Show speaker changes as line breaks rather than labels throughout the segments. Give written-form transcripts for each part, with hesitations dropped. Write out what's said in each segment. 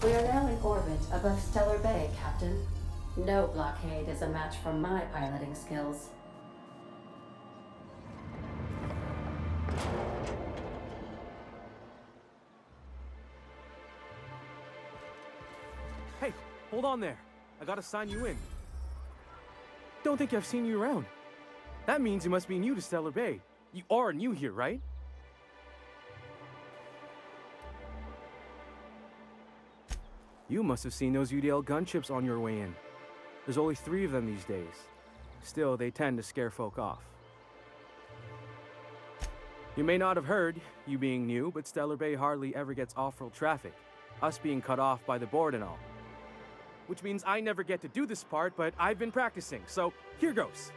We are now in orbit above Stellar Bay, Captain. No blockade is a match for my piloting skills.
Hey, hold on there. I gotta sign you in. Don't think I've seen you around. That means you must be new to Stellar Bay. You are new here, right? You must have seen those UDL gunships on your way in. There's only 3 of them these days. Still, they tend to scare folk off. You may not have heard, you being new, but Stellar Bay hardly ever gets off-road traffic, us being cut off by the board and all. Which means I never get to do this part, but I've been practicing, so here goes.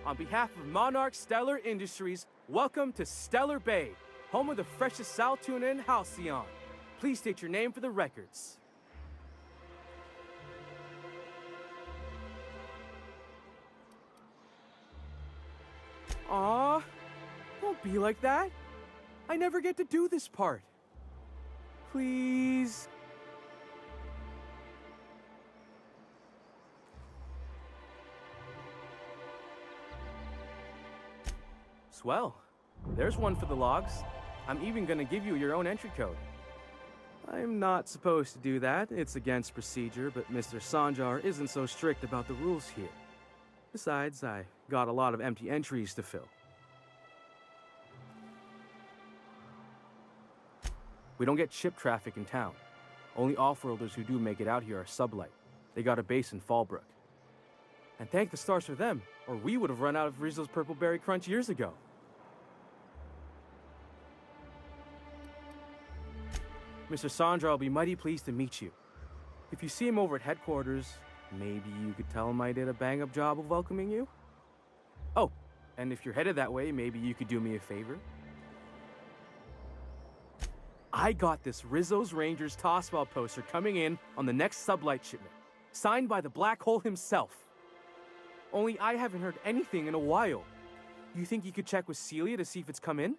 On behalf of Monarch Stellar Industries, welcome to Stellar Bay, home of the freshest sal tuna in Halcyon. Please state your name for the records. Aw, don't be like that. I never get to do this part. Please. Swell. There's one for the logs. I'm even gonna give you your own entry code. I'm not supposed to do that. It's against procedure, but Mr. Sanjar isn't so strict about the rules here. Besides, I got a lot of empty entries to fill. We don't get ship traffic in town. Only off-worlders who do make it out here are sublight. They got a base in Fallbrook. And thank the stars for them, or we would have run out of Rizzo's Purple Berry Crunch years ago. Mr. Sandra will be mighty pleased to meet you. If you see him over at headquarters, maybe you could tell him I did a bang-up job of welcoming you? Oh, and if you're headed that way, maybe you could do me a favor? I got this Rizzo's Rangers Tossball poster coming in on the next sublight shipment, signed by the Black Hole himself. Only I haven't heard anything in a while. You think you could check with Celia to see if it's come in?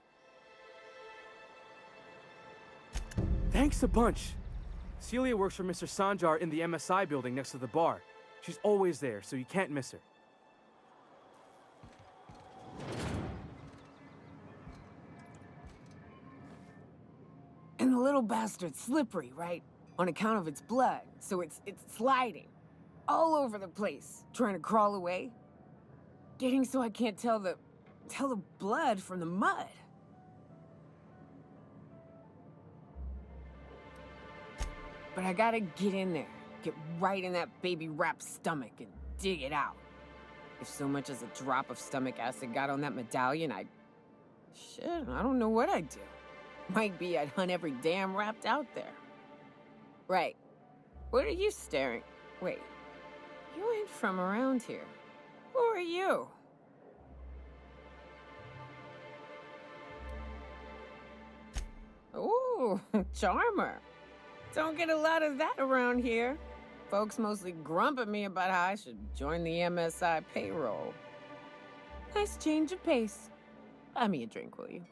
Thanks a bunch. Celia works for Mr. Sanjar in the MSI building next to the bar. She's always there, so you can't miss her.
And the little bastard's slippery, right? On account of its blood, so it's sliding. All over the place, trying to crawl away. Getting so I can't tell the blood from the mud. But I gotta get in there, get right in that baby rap's stomach and dig it out. If so much as a drop of stomach acid got on that medallion, shit, I don't know what I'd do. Might be I'd hunt every damn rapt out there. Right. What are you staring? Wait. You ain't from around here. Who are you? Ooh, charmer. Don't get a lot of that around here. Folks mostly grump at me about how I should join the MSI payroll. Nice change of pace. Buy me a drink, will you?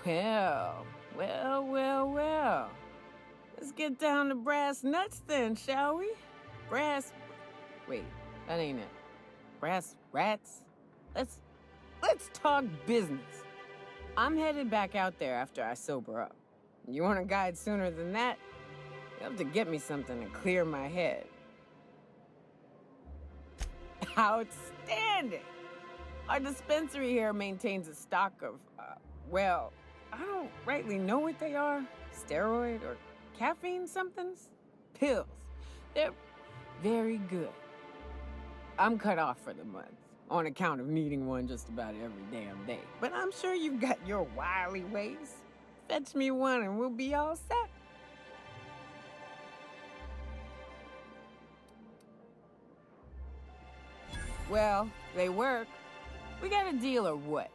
Well. Let's get down to brass nuts then, shall we? Wait, that ain't it. Brass rats? Let's talk business. I'm headed back out there after I sober up. You want a guide sooner than that? You have to get me something to clear my head. Outstanding! Our dispensary here maintains a stock of, I don't rightly know what they are. Steroid or caffeine somethings? Pills. They're very good. I'm cut off for the month, on account of needing one just about every damn day. But I'm sure you've got your wily ways. Fetch me one and we'll be all set. Well, they work. We got a deal or what?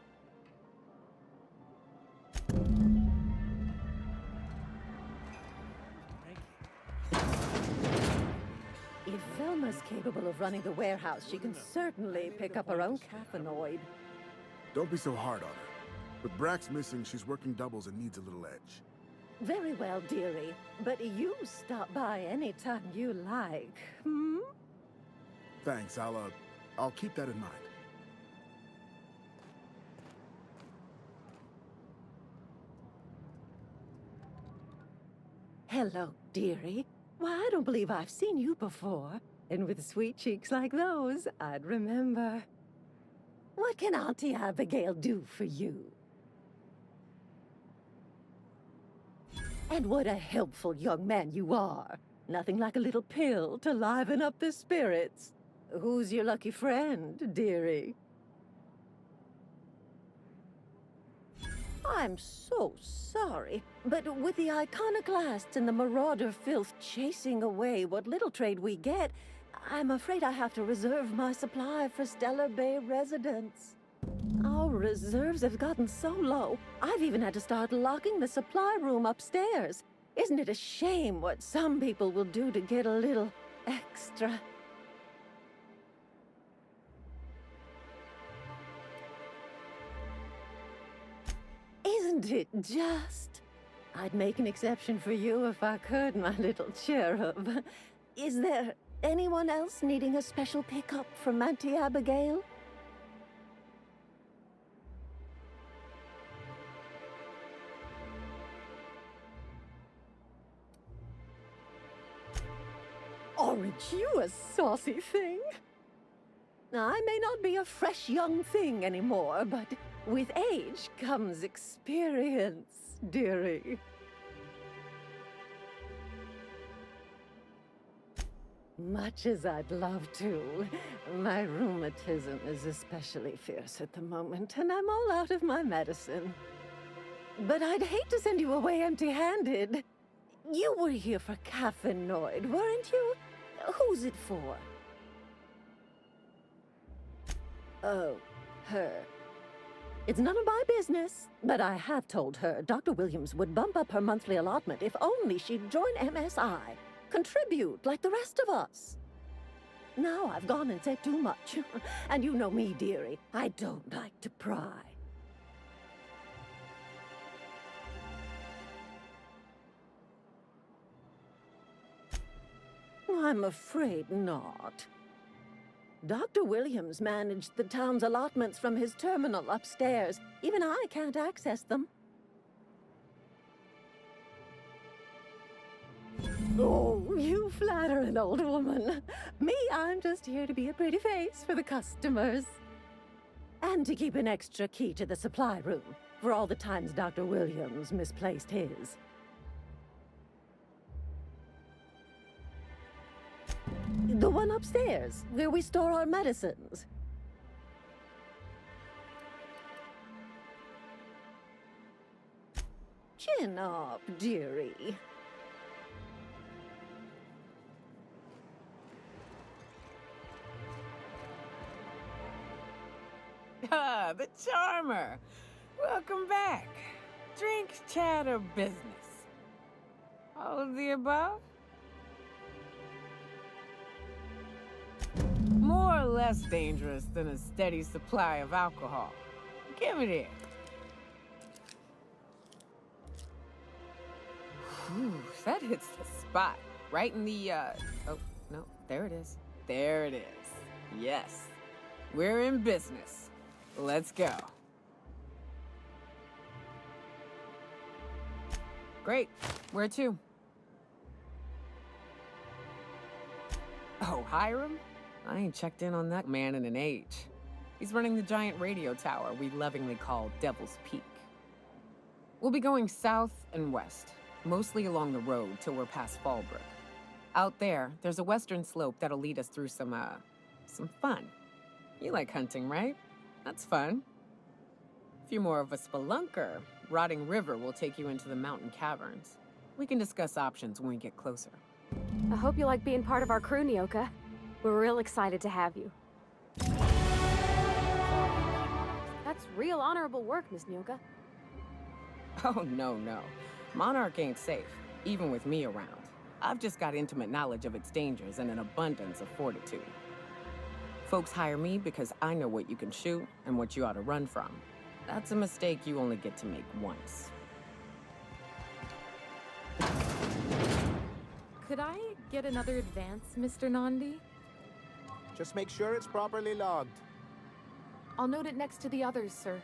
If Velma's capable of running the warehouse, she can certainly pick up her own caffeinoid. Don't be so hard on her. With Brax missing, she's working doubles and needs a little edge.
Very well, dearie. But you stop by any time you like, hmm?
Thanks, I'll keep that in mind.
Hello, dearie. Why, I don't believe I've seen you before. And with sweet cheeks like those, I'd remember. What can Auntie Abigail do for you? And what a helpful young man you are. Nothing like a little pill to liven up the spirits. Who's your lucky friend, dearie? I'm so sorry, but with the iconoclasts and the marauder filth chasing away what little trade we get, I'm afraid I have to reserve my supply for Stellar Bay residents. Our reserves have gotten so low, I've even had to start locking the supply room upstairs. Isn't it a shame what some people will do to get a little extra? Isn't it just? I'd make an exception for you if I could, my little cherub. Is there anyone else needing a special pickup from Auntie Abigail? Aren't you a saucy thing? I may not be a fresh young thing anymore, but with age comes experience, dearie. Much as I'd love to, my rheumatism is especially fierce at the moment, and I'm all out of my medicine. But I'd hate to send you away empty-handed. You were here for Caffeinoid, weren't you? Who's it for? Oh, her. It's none of my business, but I have told her Dr. Williams would bump up her monthly allotment if only she'd join MSI. Contribute like the rest of us. Now I've gone and said too much. And you know me, dearie. I don't like to pry. I'm afraid not. Dr. Williams managed the town's allotments from his terminal upstairs. Even I can't access them. Oh, you flatter an old woman. Me, I'm just here to be a pretty face for the customers. And to keep an extra key to the supply room, for all the times Dr. Williams misplaced his. The one upstairs, where we store our medicines. Chin up, dearie.
Ah, the charmer. Welcome back. Drink, chat, or business? All of the above? More or less dangerous than a steady supply of alcohol. Give it here. Whew, that hits the spot. Right in the, oh, no, there it is. There it is. Yes. We're in business. Let's go. Great. Where to? Oh, Hiram? I ain't checked in on that man in an age. He's running the giant radio tower we lovingly call Devil's Peak. We'll be going south and west, mostly along the road till we're past Fallbrook. Out there, there's a western slope that'll lead us through some fun. You like hunting, right? That's fun. If you're more of a spelunker, Rotting River will take you into the mountain caverns. We can discuss options when we get closer.
I hope you like being part of our crew, Nyoka. We're real excited to have you. That's real honorable work, Miss Nyoka.
Oh, no. Monarch ain't safe, even with me around. I've just got intimate knowledge of its dangers and an abundance of fortitude. Folks hire me because I know what you can shoot and what you ought to run from. That's a mistake you only get to make once.
Could I get another advance, Mr. Nandi?
Just make sure it's properly logged.
I'll note it next to the others, sir.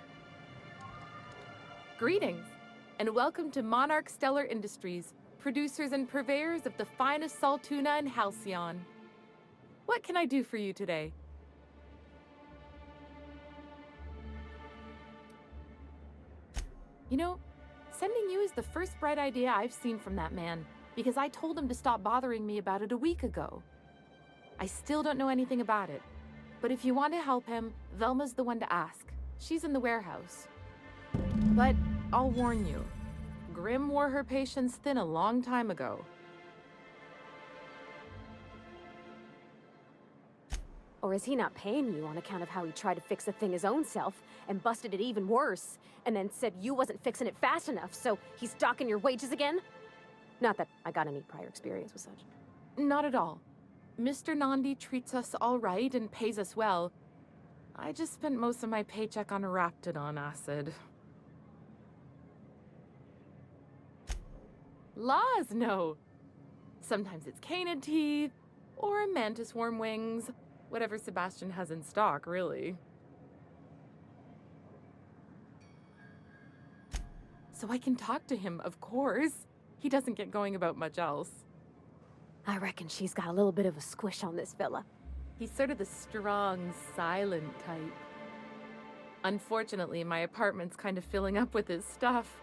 Greetings, and welcome to Monarch Stellar Industries, producers and purveyors of the finest salt tuna in Halcyon. What can I do for you today? You know, sending you is the first bright idea I've seen from that man, because I told him to stop bothering me about it a week ago. I still don't know anything about it, but if you want to help him, Velma's the one to ask. She's in the warehouse. But I'll warn you, Grim wore her patience thin a long time ago.
Or is he not paying you on account of how he tried to fix the thing his own self and busted it even worse, and then said you wasn't fixing it fast enough, so he's docking your wages again? Not that I got any prior experience with such.
Not at all. Mr. Nandi treats us all right and pays us well. I just spent most of my paycheck on Raptidon acid. Laws, no. Sometimes it's canid teeth, or a mantis worm wings. Whatever Sebastian has in stock, really. So I can talk to him, of course. He doesn't get going about much else.
I reckon she's got a little bit of a squish on this fella.
He's sort of the strong, silent type. Unfortunately, my apartment's kind of filling up with his stuff,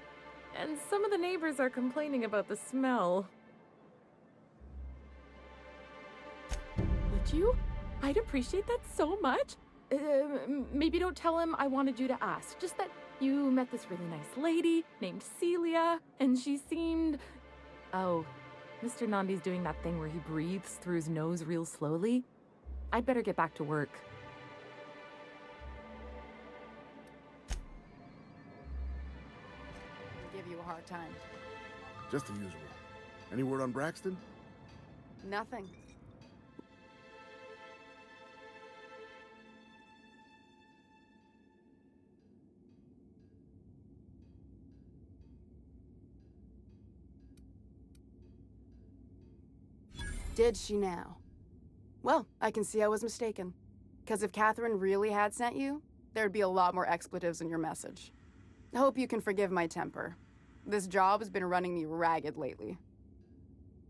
and some of the neighbors are complaining about the smell. Would you? I'd appreciate that so much. Maybe don't tell him I wanted you to ask. Just that you met this really nice lady named Celia, and she seemed... Oh, Mr. Nandi's doing that thing where he breathes through his nose real slowly. I'd better get back to work.
Give you a hard time.
Just the usual. Any word on Braxton?
Nothing. Did she now? Well, I can see I was mistaken. Because if Catherine really had sent you, there'd be a lot more expletives in your message. I hope you can forgive my temper. This job has been running me ragged lately.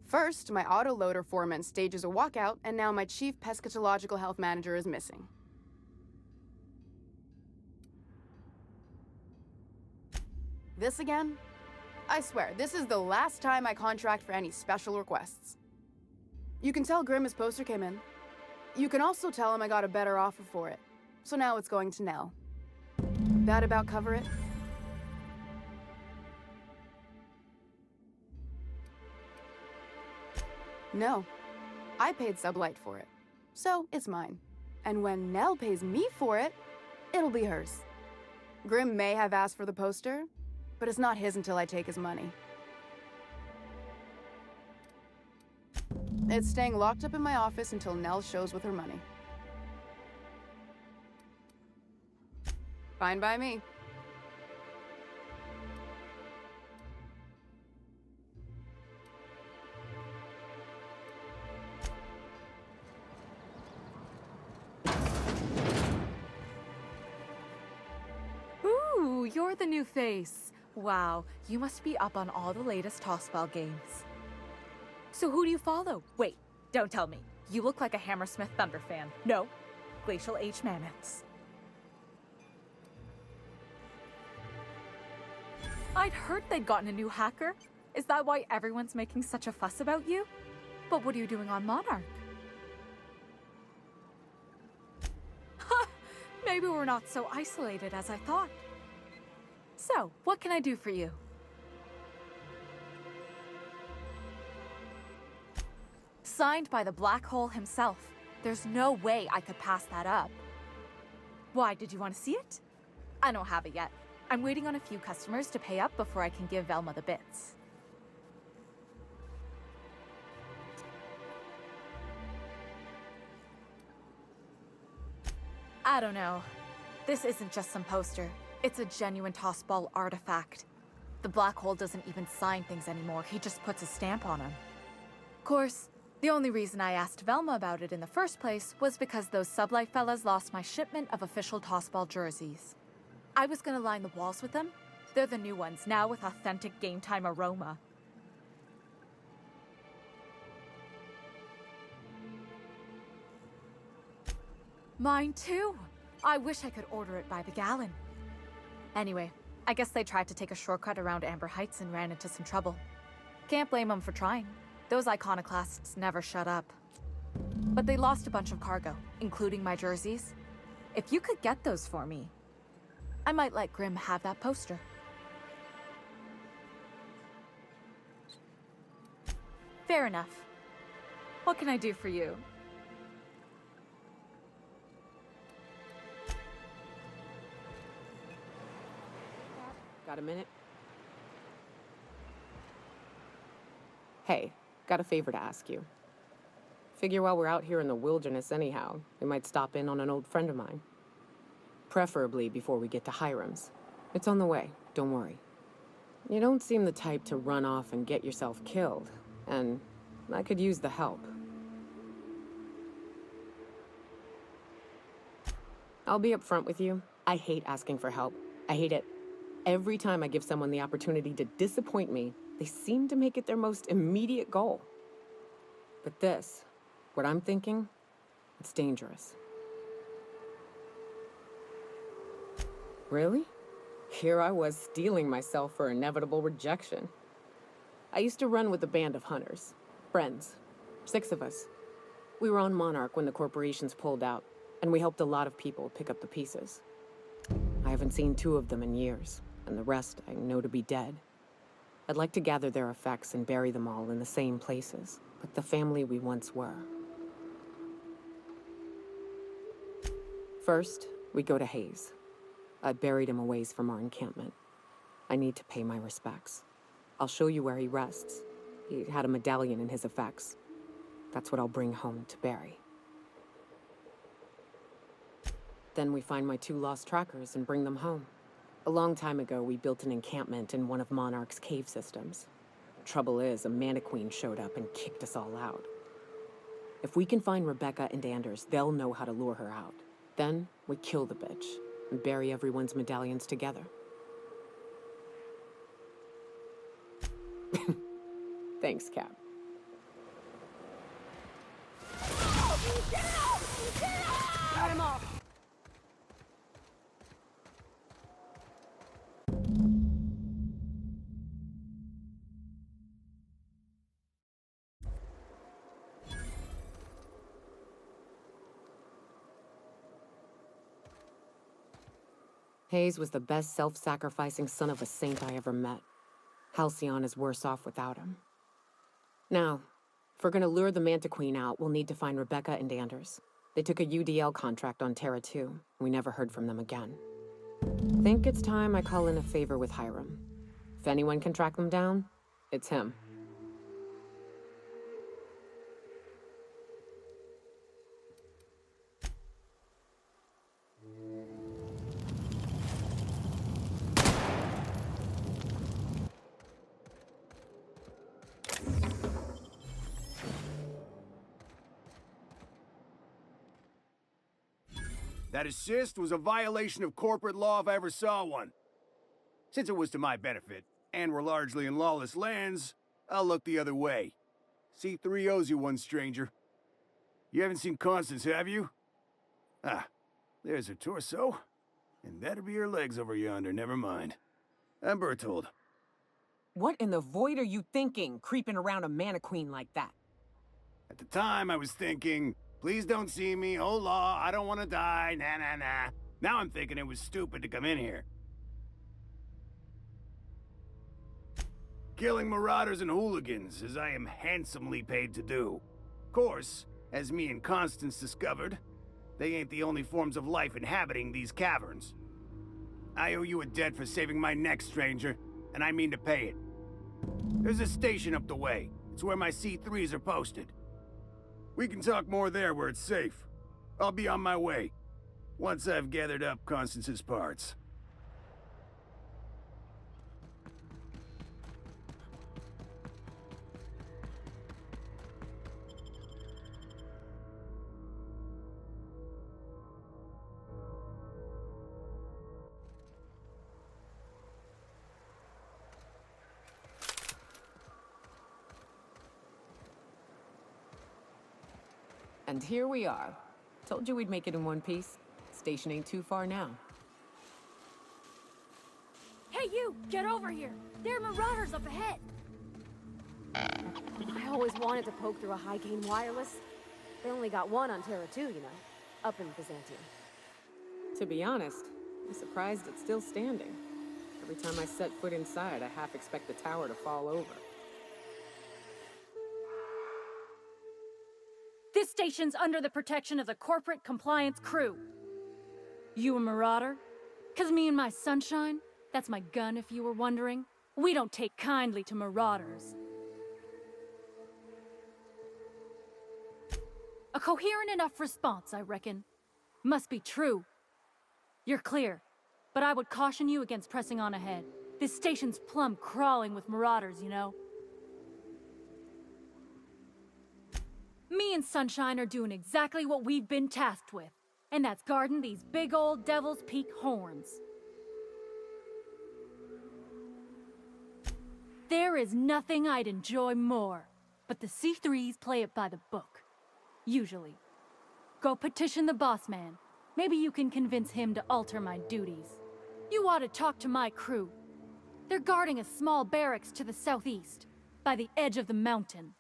First, my autoloader foreman stages a walkout, and now my chief pescatological health manager is missing. This again? I swear, this is the last time I contract for any special requests. You can tell Grim his poster came in. You can also tell him I got a better offer for it. So now it's going to Nell. That about cover it? No. I paid Sublight for it. So it's mine. And when Nell pays me for it, it'll be hers. Grim may have asked for the poster, but it's not his until I take his money. It's staying locked up in my office until Nell shows with her money. Fine by me.
Ooh, you're the new face. Wow, you must be up on all the latest Tossball games. So who do you follow? Wait, don't tell me. You look like a Hammersmith Thunder fan. No, Glacial H Mammoths. I'd heard they'd gotten a new hacker. Is that why everyone's making such a fuss about you? But what are you doing on Monarch? Ha! Maybe we're not so isolated as I thought. So, what can I do for you? Signed by the Black Hole himself. There's no way I could pass that up. Why, did you want to see it? I don't have it yet. I'm waiting on a few customers to pay up before I can give Velma the bits. I don't know. This isn't just some poster. It's a genuine tossball artifact. The black hole doesn't even sign things anymore, he just puts a stamp on them. Of course, the only reason I asked Velma about it in the first place was because those sublight fellas lost my shipment of official tossball jerseys. I was gonna line the walls with them. They're the new ones, now with authentic game time aroma. Mine too. I wish I could order it by the gallon. Anyway, I guess they tried to take a shortcut around Amber Heights and ran into some trouble. Can't blame them for trying. Those iconoclasts never shut up. But they lost a bunch of cargo, including my jerseys. If you could get those for me, I might let Grimm have that poster. Fair enough. What can I do for you?
Got a minute? Hey, got a favor to ask you. Figure while we're out here in the wilderness anyhow, we might stop in on an old friend of mine. Preferably before we get to Hiram's. It's on the way, don't worry. You don't seem the type to run off and get yourself killed, and I could use the help. I'll be upfront with you. I hate asking for help. I hate it. Every time I give someone the opportunity to disappoint me, they seem to make it their most immediate goal. But this, what I'm thinking, it's dangerous. Really? Here I was steeling myself for inevitable rejection. I used to run with a band of hunters. Friends. 6 of us. We were on Monarch when the corporations pulled out, and we helped a lot of people pick up the pieces. I haven't seen 2 of them in years, and the rest I know to be dead. I'd like to gather their effects and bury them all in the same places, like the family we once were. First, we go to Hayes. I buried him a ways from our encampment. I need to pay my respects. I'll show you where he rests. He had a medallion in his effects. That's what I'll bring home to Barry. Then we find my 2 lost trackers and bring them home. A long time ago, we built an encampment in one of Monarch's cave systems. Trouble is, a mannequin showed up and kicked us all out. If we can find Rebecca and Anders, they'll know how to lure her out. Then, we kill the bitch and bury everyone's medallions together. Thanks, Cap.
Got him off!
Hayes was the best self-sacrificing son of a saint I ever met. Halcyon is worse off without him. Now, if we're gonna lure the Mantiqueen out, we'll need to find Rebecca and Anders. They took a UDL contract on Terra 2. We never heard from them again. Think it's time I call in a favor with Hiram. If anyone can track them down, it's him.
That assist was a violation of corporate law if I ever saw one. Since it was to my benefit, and we're largely in lawless lands, I'll look the other way. C3 owes you one, stranger. You haven't seen Constance, have you? Ah, there's her torso. And that'll be her legs over yonder, never mind. I'm Bertold.
What in the void are you thinking, creeping around a mannequin like that?
At the time, I was thinking, please don't see me, oh law, I don't want to die, nah nah nah. Now I'm thinking it was stupid to come in here. Killing marauders and hooligans, as I am handsomely paid to do. Of course, as me and Constance discovered, they ain't the only forms of life inhabiting these caverns. I owe you a debt for saving my neck, stranger, and I mean to pay it. There's a station up the way. It's where my C3s are posted. We can talk more there where it's safe. I'll be on my way, once I've gathered up Constance's parts.
And here we are. Told you we'd make it in one piece. Station ain't too far now.
Hey you! Get over here! There are marauders up ahead!
I always wanted to poke through a high-gain wireless. They only got one on Terra too, you know. Up in Byzantium.
To be honest, I'm surprised it's still standing. Every time I set foot inside, I half expect the tower to fall over.
This station's under the protection of the corporate compliance crew. You a marauder? 'Cause me and my sunshine, that's my gun if you were wondering, we don't take kindly to marauders. A coherent enough response, I reckon. Must be true. You're clear, but I would caution you against pressing on ahead. This station's plumb crawling with marauders, you know. Me and Sunshine are doing exactly what we've been tasked with, and that's guarding these big old Devil's Peak horns. There is nothing I'd enjoy more, but the C3s play it by the book. Usually. Go petition the boss man. Maybe you can convince him to alter my duties. You ought to talk to my crew. They're guarding a small barracks to the southeast, by the edge of the mountain.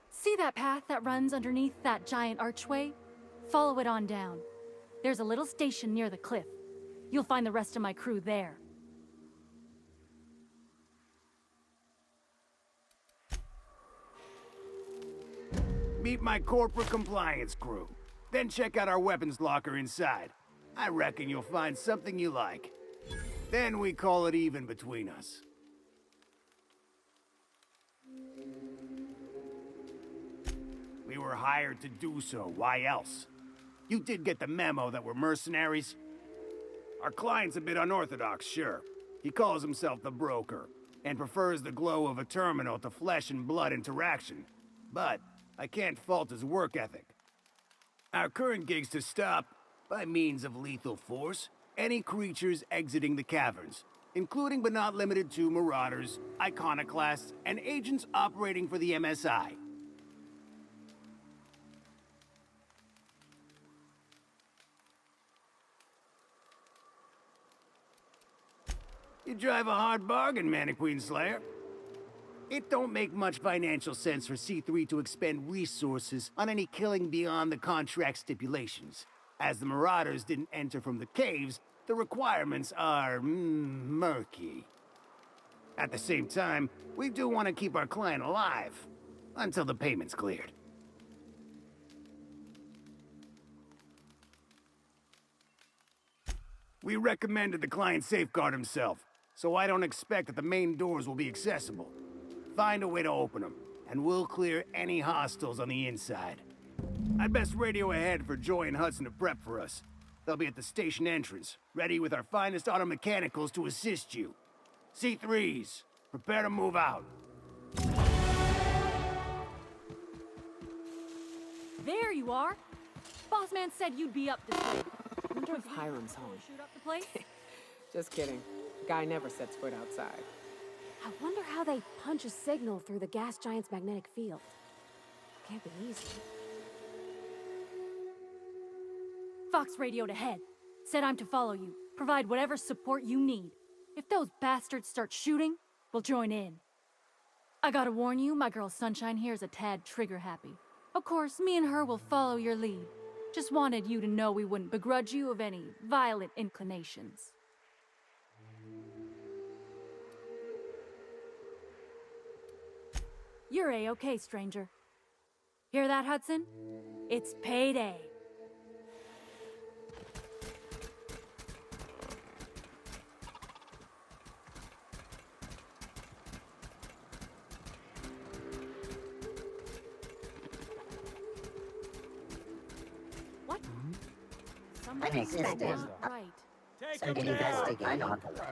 See that path that runs underneath that giant archway? Follow it on down. There's a little station near the cliff. You'll find the rest of my crew there.
Meet my corporate compliance crew. Then check out our weapons locker inside. I reckon you'll find something you like. Then we call it even between us. We were hired to do so, why else? You did get the memo that we're mercenaries? Our client's a bit unorthodox, sure. He calls himself the broker, and prefers the glow of a terminal to flesh and blood interaction. But I can't fault his work ethic. Our current gig's to stop, by means of lethal force, any creatures exiting the caverns, including but not limited to marauders, iconoclasts, and agents operating for the MSI. You drive a hard bargain, Mannequin Slayer. It don't make much financial sense for C3 to expend resources on any killing beyond the contract stipulations. As the Marauders didn't enter from the caves, the requirements are murky. At the same time, we do want to keep our client alive, until the payment's cleared. We recommended the client safeguard himself, so I don't expect that the main doors will be accessible. Find a way to open them, and we'll clear any hostiles on the inside. I'd best radio ahead for Joy and Hudson to prep for us. They'll be at the station entrance, ready with our finest auto mechanicals to assist you. C3s, prepare to move out.
There you are! Boss man said you'd be up this way.
I wonder if Hiram's home.
Shoot up the place?
Just kidding. Guy never sets foot outside.
I wonder how they punch a signal through the gas giant's magnetic field. Can't be easy.
Fox radioed ahead. Said I'm to follow you. Provide whatever support you need. If those bastards start shooting, we'll join in. I gotta warn you, my girl Sunshine here is a tad trigger-happy. Of course, me and her will follow your lead. Just wanted you to know we wouldn't begrudge you of any violent inclinations. You're A-okay, stranger. Hear that, Hudson? It's payday. What? Somebody
An system
right.
to investigate on the way.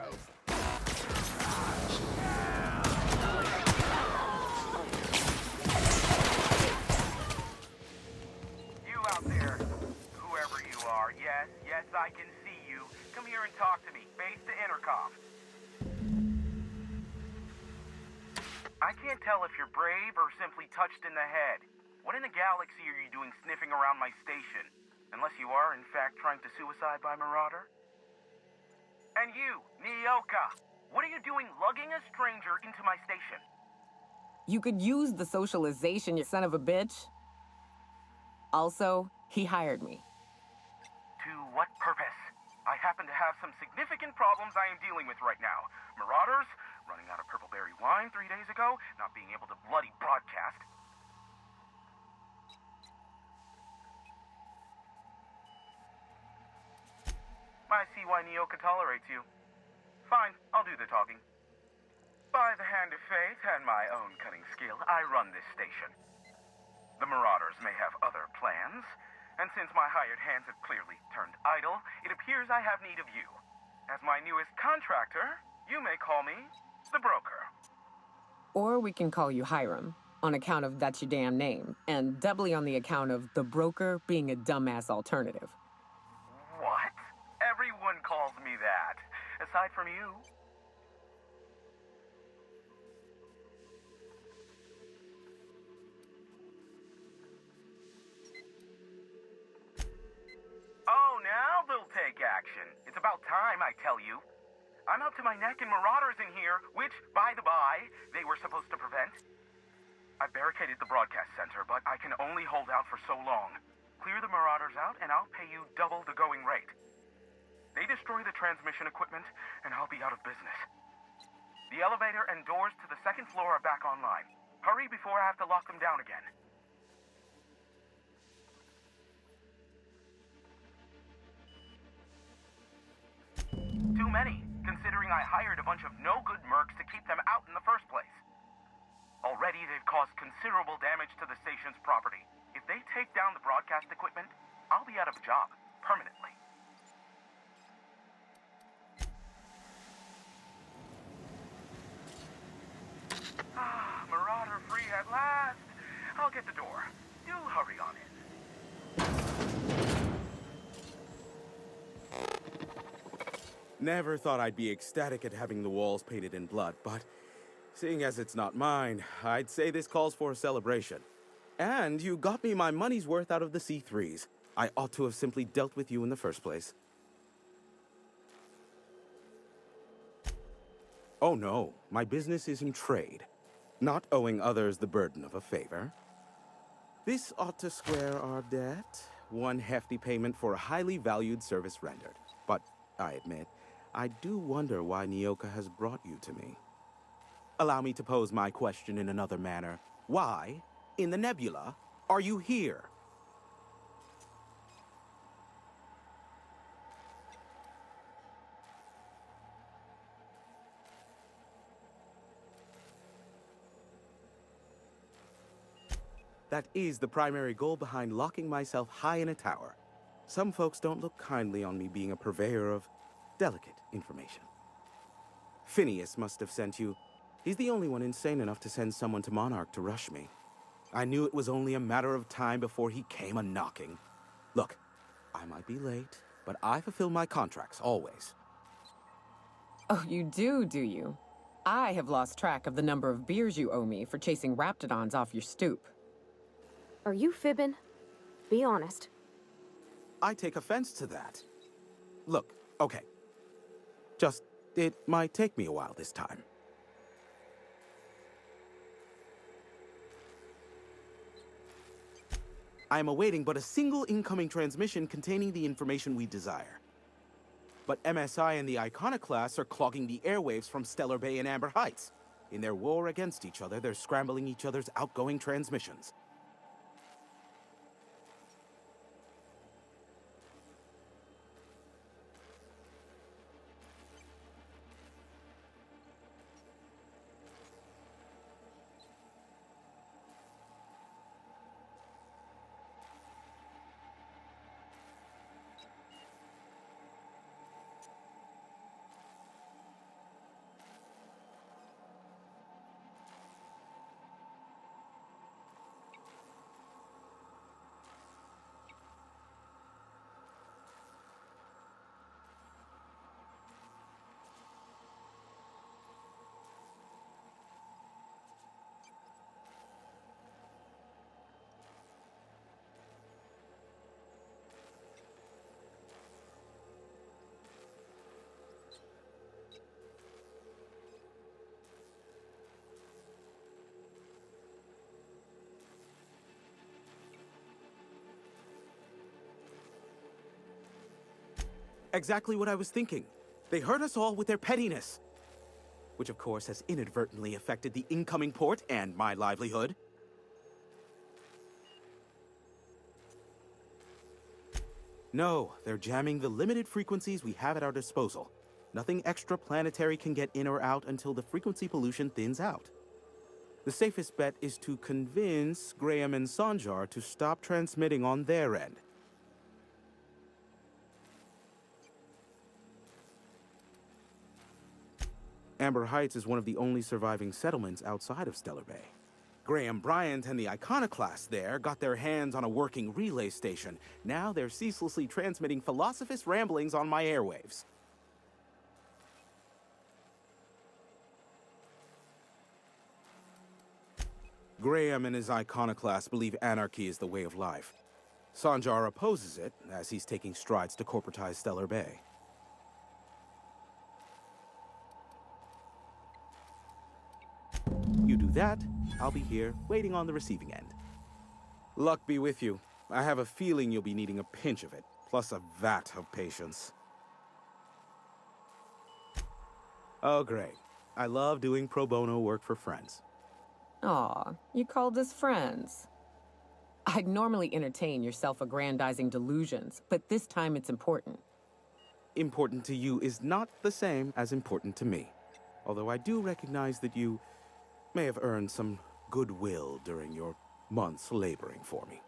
Out there, whoever you are, yes, I can see you. Come here and talk to me. Base to intercom. I can't tell if you're brave or simply touched in the head. What in the galaxy are you doing sniffing around my station? Unless you are, in fact, trying to suicide by Marauder? And you, Nyoka, what are you doing lugging a stranger into my station?
You could use the socialization, you son of a bitch. Also, he hired me.
To what purpose? I happen to have some significant problems I am dealing with right now. Marauders, running out of purple berry wine 3 days ago, not being able to bloody broadcast. I see why Nyoka tolerates you. Fine, I'll do the talking. By the hand of fate and my own cunning skill, I run this station. The Marauders may have other plans, and since my hired hands have clearly turned idle, it appears I have need of you. As my newest contractor, you may call me the Broker.
Or we can call you Hiram, on account of that's your damn name, and doubly on the account of the Broker being a dumbass alternative.
What? Everyone calls me that, aside from you. Oh, now they'll take action. It's about time, I tell you. I'm up to my neck in Marauders in here, which, by the by, they were supposed to prevent. I've barricaded the broadcast center, but I can only hold out for so long. Clear the Marauders out, and I'll pay you double the going rate. They destroy the transmission equipment, and I'll be out of business. The elevator and doors to the second floor are back online. Hurry before I have to lock them down again. Too many, considering I hired a bunch of no-good mercs to keep them out in the first place. Already, they've caused considerable damage to the station's property. If they take down the broadcast equipment, I'll be out of a job, permanently. Ah, Marauder free at last. I'll get the door. You hurry on in.
Never thought I'd be ecstatic at having the walls painted in blood, but seeing as it's not mine, I'd say this calls for a celebration. And you got me my money's worth out of the C3s. I ought to have simply dealt with you in the first place. Oh no, my business is in trade, not owing others the burden of a favor. This ought to square our debt. One hefty payment for a highly valued service rendered. But I admit, I do wonder why Nyoka has brought you to me. Allow me to pose my question in another manner. Why, in the nebula, are you here? That is the primary goal behind locking myself high in a tower. Some folks don't look kindly on me being a purveyor of delicate information. Phineas must have sent you. He's the only one insane enough to send someone to Monarch to rush me. I knew it was only a matter of time before he came a-knocking. Look, I might be late, but I fulfill my contracts, always.
Oh, you do you? I have lost track of the number of beers you owe me for chasing raptidons off your stoop.
Are you fibbing? Be honest.
I take offense to that. Look, okay. Just, it might take me a while this time. I am awaiting but a single incoming transmission containing the information we desire. But MSI and the Iconoclasts are clogging the airwaves from Stellar Bay and Amber Heights. In their war against each other, they're scrambling each other's outgoing transmissions. Exactly what I was thinking. They hurt us all with their pettiness. Which of course has inadvertently affected the incoming port and my livelihood. No, they're jamming the limited frequencies we have at our disposal. Nothing extraplanetary can get in or out until the frequency pollution thins out. The safest bet is to convince Graham and Sanjar to stop transmitting on their end. Amber Heights is one of the only surviving settlements outside of Stellar Bay. Graham Bryant and the Iconoclasts there got their hands on a working relay station. Now they're ceaselessly transmitting philosophist ramblings on my airwaves. Graham and his Iconoclasts believe anarchy is the way of life. Sanjar opposes it, as he's taking strides to corporatize Stellar Bay. You do that, I'll be here, waiting on the receiving end. Luck be with you. I have a feeling you'll be needing a pinch of it, plus a vat of patience. Oh, great. I love doing pro bono work for friends.
Aw, you called us friends. I'd normally entertain your self-aggrandizing delusions, but this time it's important.
Important to you is not the same as important to me. Although I do recognize that you may have earned some goodwill during your months laboring for me.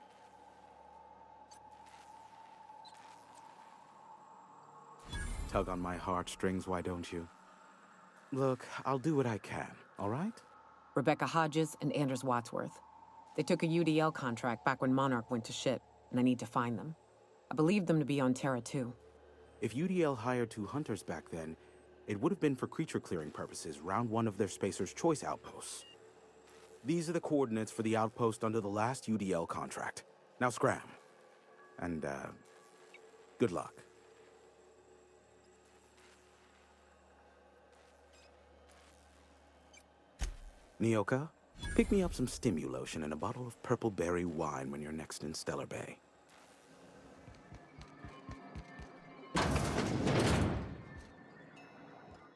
Tug on my heartstrings, why don't you? Look, I'll do what I can, all right?
Rebecca Hodges and Anders Wadsworth. They took a UDL contract back when Monarch went to shit, and I need to find them. I believed them to be on Terra too.
If UDL hired 2 hunters back then, it would have been for creature clearing purposes, round 1 of their Spacer's Choice outposts. These are the coordinates for the outpost under the last UDL contract. Now scram. And, good luck. Nyoka, pick me up some Stimulotion and a bottle of purple berry wine when you're next in Stellar Bay.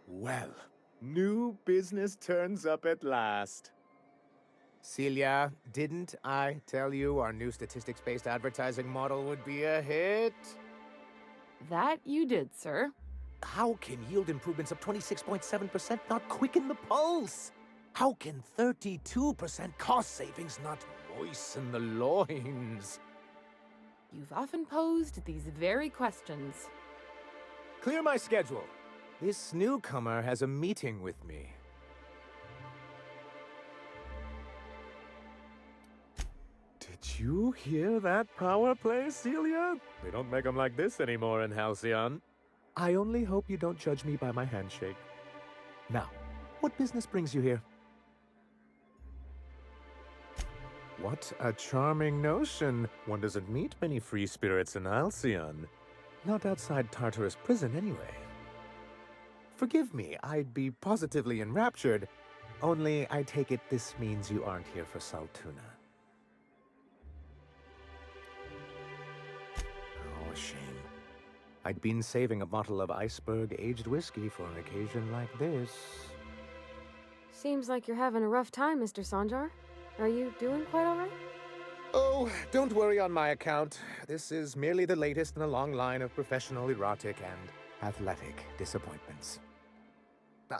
Well, new business turns up at last. Celia, didn't I tell you our new statistics-based advertising model would be a hit?
That you did, sir.
How can yield improvements of 26.7% not quicken the pulse? How can 32% cost savings not moisten the loins?
You've often posed these very questions.
Clear my schedule. This newcomer has a meeting with me. Did you hear that power play, Celia? They don't make them like this anymore in Halcyon. I only hope you don't judge me by my handshake. Now, what business brings you here? What a charming notion. One doesn't meet many free spirits in Halcyon. Not outside Tartarus prison, anyway. Forgive me, I'd be positively enraptured. Only, I take it this means you aren't here for Saltuna. Oh, a shame. I'd been saving a bottle of iceberg-aged whiskey for an occasion like this.
Seems like you're having a rough time, Mr. Sanjar. Are you doing quite all right?
Oh, don't worry on my account. This is merely the latest in a long line of professional erotic and athletic disappointments.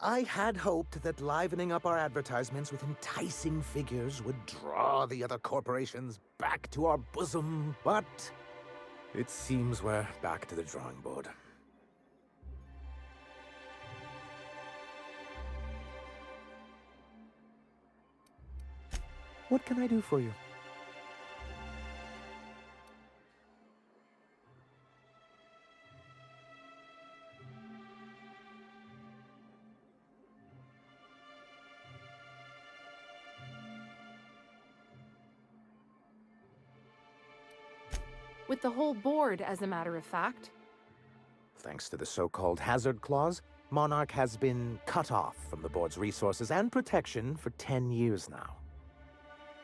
I had hoped that livening up our advertisements with enticing figures would draw the other corporations back to our bosom, but it seems we're back to the drawing board. What can I do for you?
With the whole board, as a matter of fact.
Thanks to the so-called hazard clause, Monarch has been cut off from the board's resources and protection for 10 years now.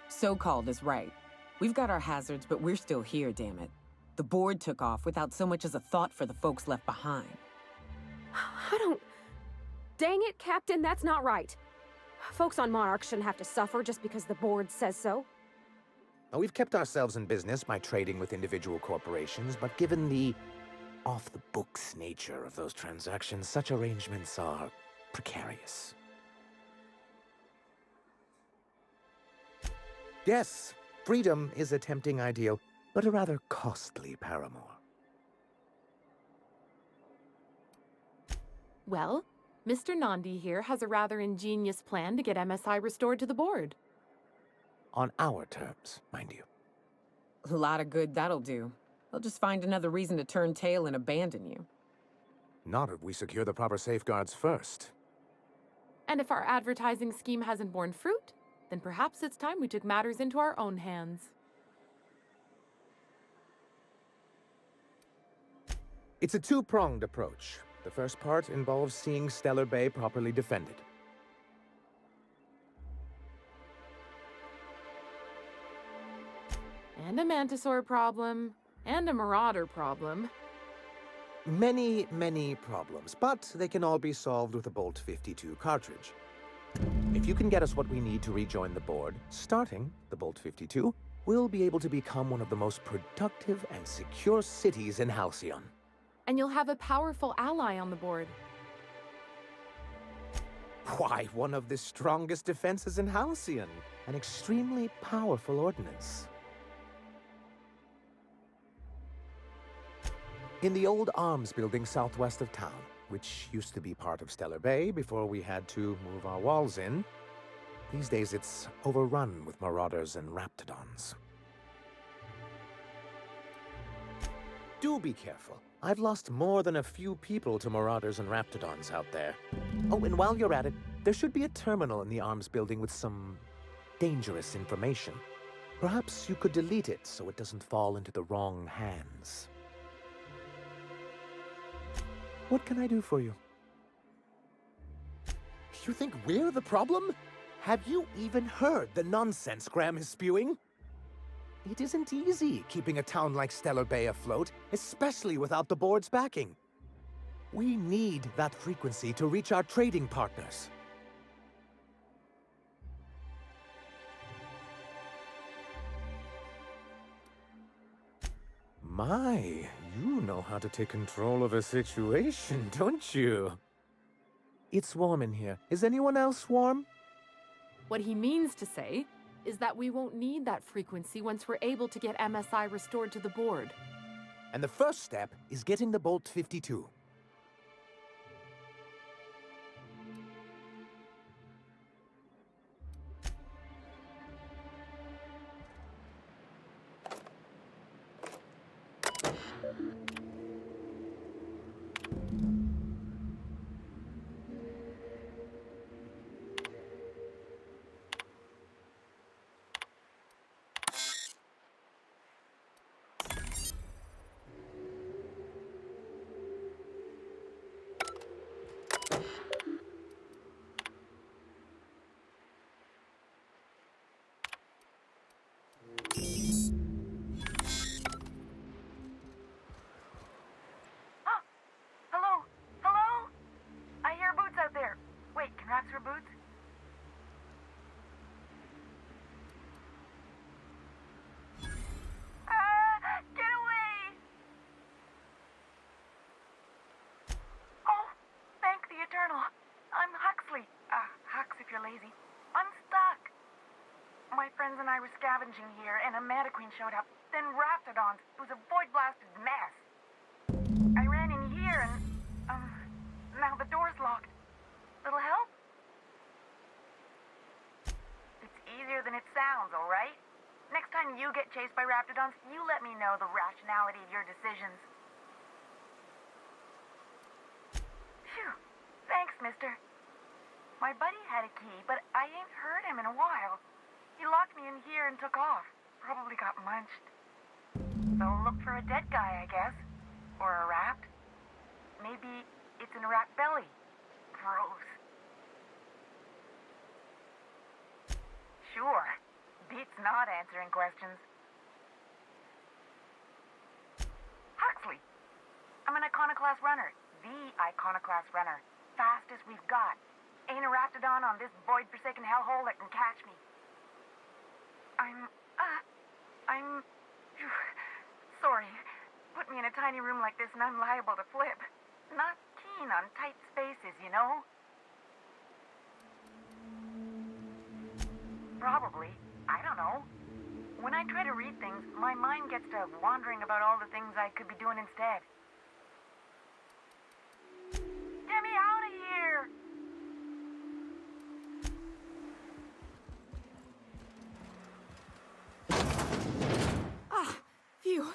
So-called is right. We've got our hazards, but we're still here, damn it. The board took off without so much as a thought for the folks left behind.
I don't... Dang it, Captain, that's not right. Folks on Monarch shouldn't have to suffer just because the board says so.
Now, we've kept ourselves in business by trading with individual corporations, but given the off-the-books nature of those transactions, such arrangements are precarious. Yes, freedom is a tempting ideal, but a rather costly paramour.
Well, Mr. Nandi here has a rather ingenious plan to get MSI restored to the board.
On our terms, mind you.
A lot of good that'll do. They'll just find another reason to turn tail and abandon you.
Not if we secure the proper safeguards first.
And if our advertising scheme hasn't borne fruit, then perhaps it's time we took matters into our own hands.
It's a two-pronged approach. The first part involves seeing Stellar Bay properly defended.
And a Mantisaur problem, and a Marauder problem.
Many, many problems, but they can all be solved with a Bolt 52 cartridge. If you can get us what we need to rejoin the board, starting the Bolt 52, we'll be able to become one of the most productive and secure cities in Halcyon.
And you'll have a powerful ally on the board.
Why, one of the strongest defenses in Halcyon. An extremely powerful ordnance. In the old arms building southwest of town, which used to be part of Stellar Bay before we had to move our walls in, these days it's overrun with marauders and raptidons. Do be careful. I've lost more than a few people to marauders and raptidons out there. Oh, and while you're at it, there should be a terminal in the arms building with some dangerous information. Perhaps you could delete it so it doesn't fall into the wrong hands. What can I do for you? You think we're the problem? Have you even heard the nonsense Graham is spewing? It isn't easy keeping a town like Stellar Bay afloat, especially without the board's backing. We need that frequency to reach our trading partners. My, you know how to take control of a situation, don't you? It's warm in here. Is anyone else warm?
What he means to say is that we won't need that frequency once we're able to get MSI restored to the board.
And the first step is getting the Bolt 52.
And I were scavenging here, and a Manta Queen showed up. Then Raptidons. It was a void-blasted mess. I ran in here, and, now the door's locked. Little help? It's easier than it sounds, all right? Next time you get chased by Raptidons, you let me know the rationality of your decisions. Phew. Thanks, mister. My buddy had a key, but I ain't heard him in a while. He locked me in here and took off. Probably got munched. So look for a dead guy, I guess. Or a rat. Maybe it's in a rat belly. Gross. Sure. Beats not answering questions.
I'm an iconoclast runner. The iconoclast runner. Fastest we've got. Ain't a raptidon on this void-forsaken hellhole that can catch me. I'm sorry. Put me in a tiny room like this and I'm liable to flip. Not keen on tight spaces, you know? Probably. I don't know. When I try to read things, my mind gets to wandering about all the things I could be doing instead. Get me out of here!
Ah, phew.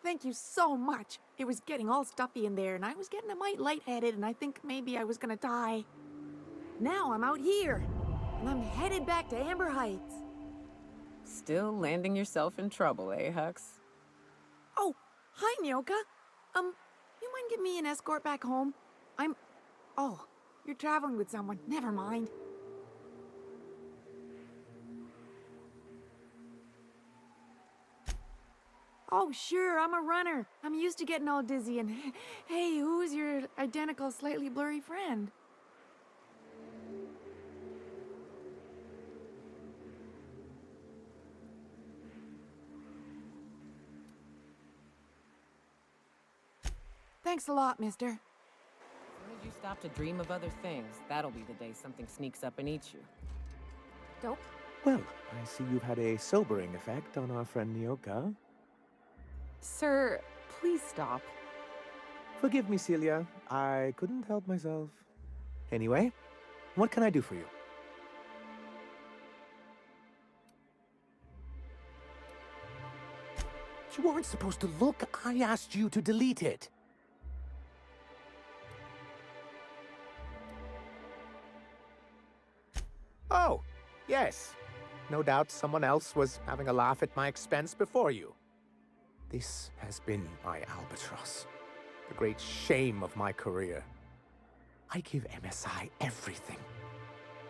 Thank you so much. It was getting all stuffy in there, and I was getting a mite lightheaded, and I think maybe I was gonna die. Now I'm out here, and I'm headed back to Amber Heights.
Still landing yourself in trouble, eh, Hux?
Oh, hi, Nyoka. You mind giving me an escort back home? Oh, you're traveling with someone. Never mind. Oh, sure, I'm a runner. I'm used to getting all dizzy and... Hey, who's your identical, slightly blurry friend? Thanks a lot, mister.
As soon as you stop to dream of other things, that'll be the day something sneaks up and eats you.
Dope.
Well, I see you've had a sobering effect on our friend Nyoka.
Sir, please stop.
Forgive me, Celia. I couldn't help myself. Anyway, what can I do for you? You weren't supposed to look. I asked you to delete it. Oh, yes. No doubt someone else was having a laugh at my expense before you. This has been my albatross, the great shame of my career. I give MSI everything.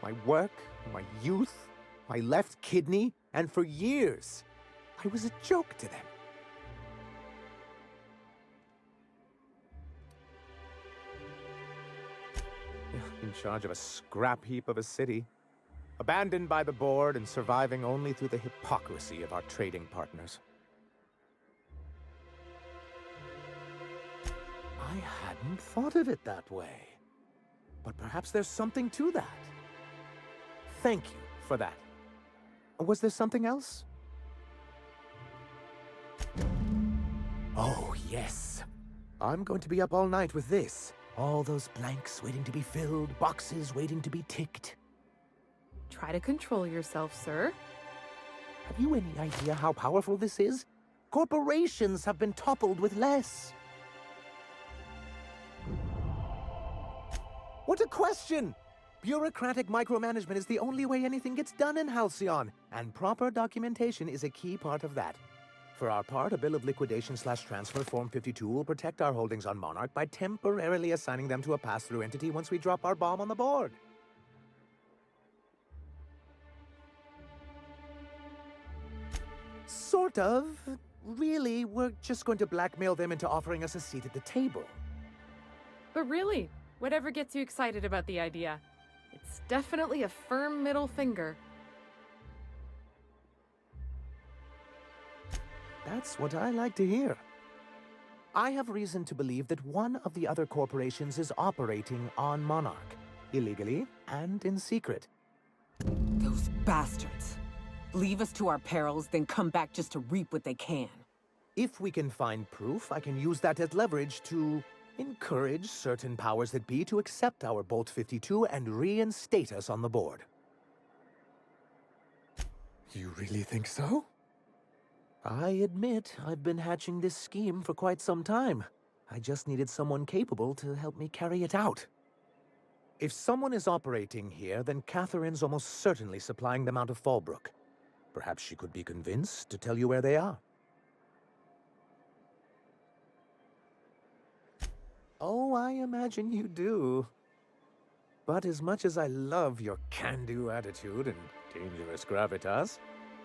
My work, my youth, my left kidney, and for years, I was a joke to them. In charge of a scrap heap of a city, abandoned by the board and surviving only through the hypocrisy of our trading partners. I hadn't thought of it that way. But perhaps there's something to that. Thank you for that. Was there something else? Oh, yes. I'm going to be up all night with this. All those blanks waiting to be filled, boxes waiting to be ticked.
Try to control yourself, sir.
Have you any idea how powerful this is? Corporations have been toppled with less. What a question! Bureaucratic micromanagement is the only way anything gets done in Halcyon, and proper documentation is a key part of that. For our part, a bill of liquidation/transfer Form 52 will protect our holdings on Monarch by temporarily assigning them to a pass-through entity once we drop our bomb on the board. Sort of. Really, we're just going to blackmail them into offering us a seat at the table.
But really, whatever gets you excited about the idea, it's definitely a firm middle finger.
That's what I like to hear. I have reason to believe that one of the other corporations is operating on Monarch, illegally and in secret.
Those bastards. Leave us to our perils, then come back just to reap what they can.
If we can find proof, I can use that as leverage to encourage certain powers that be to accept our Bolt 52 and reinstate us on the board. You really think so? I admit I've been hatching this scheme for quite some time. I just needed someone capable to help me carry it out. If someone is operating here, then Catherine's almost certainly supplying them out of Fallbrook. Perhaps she could be convinced to tell you where they are. Oh, I imagine you do. But as much as I love your can-do attitude and dangerous gravitas,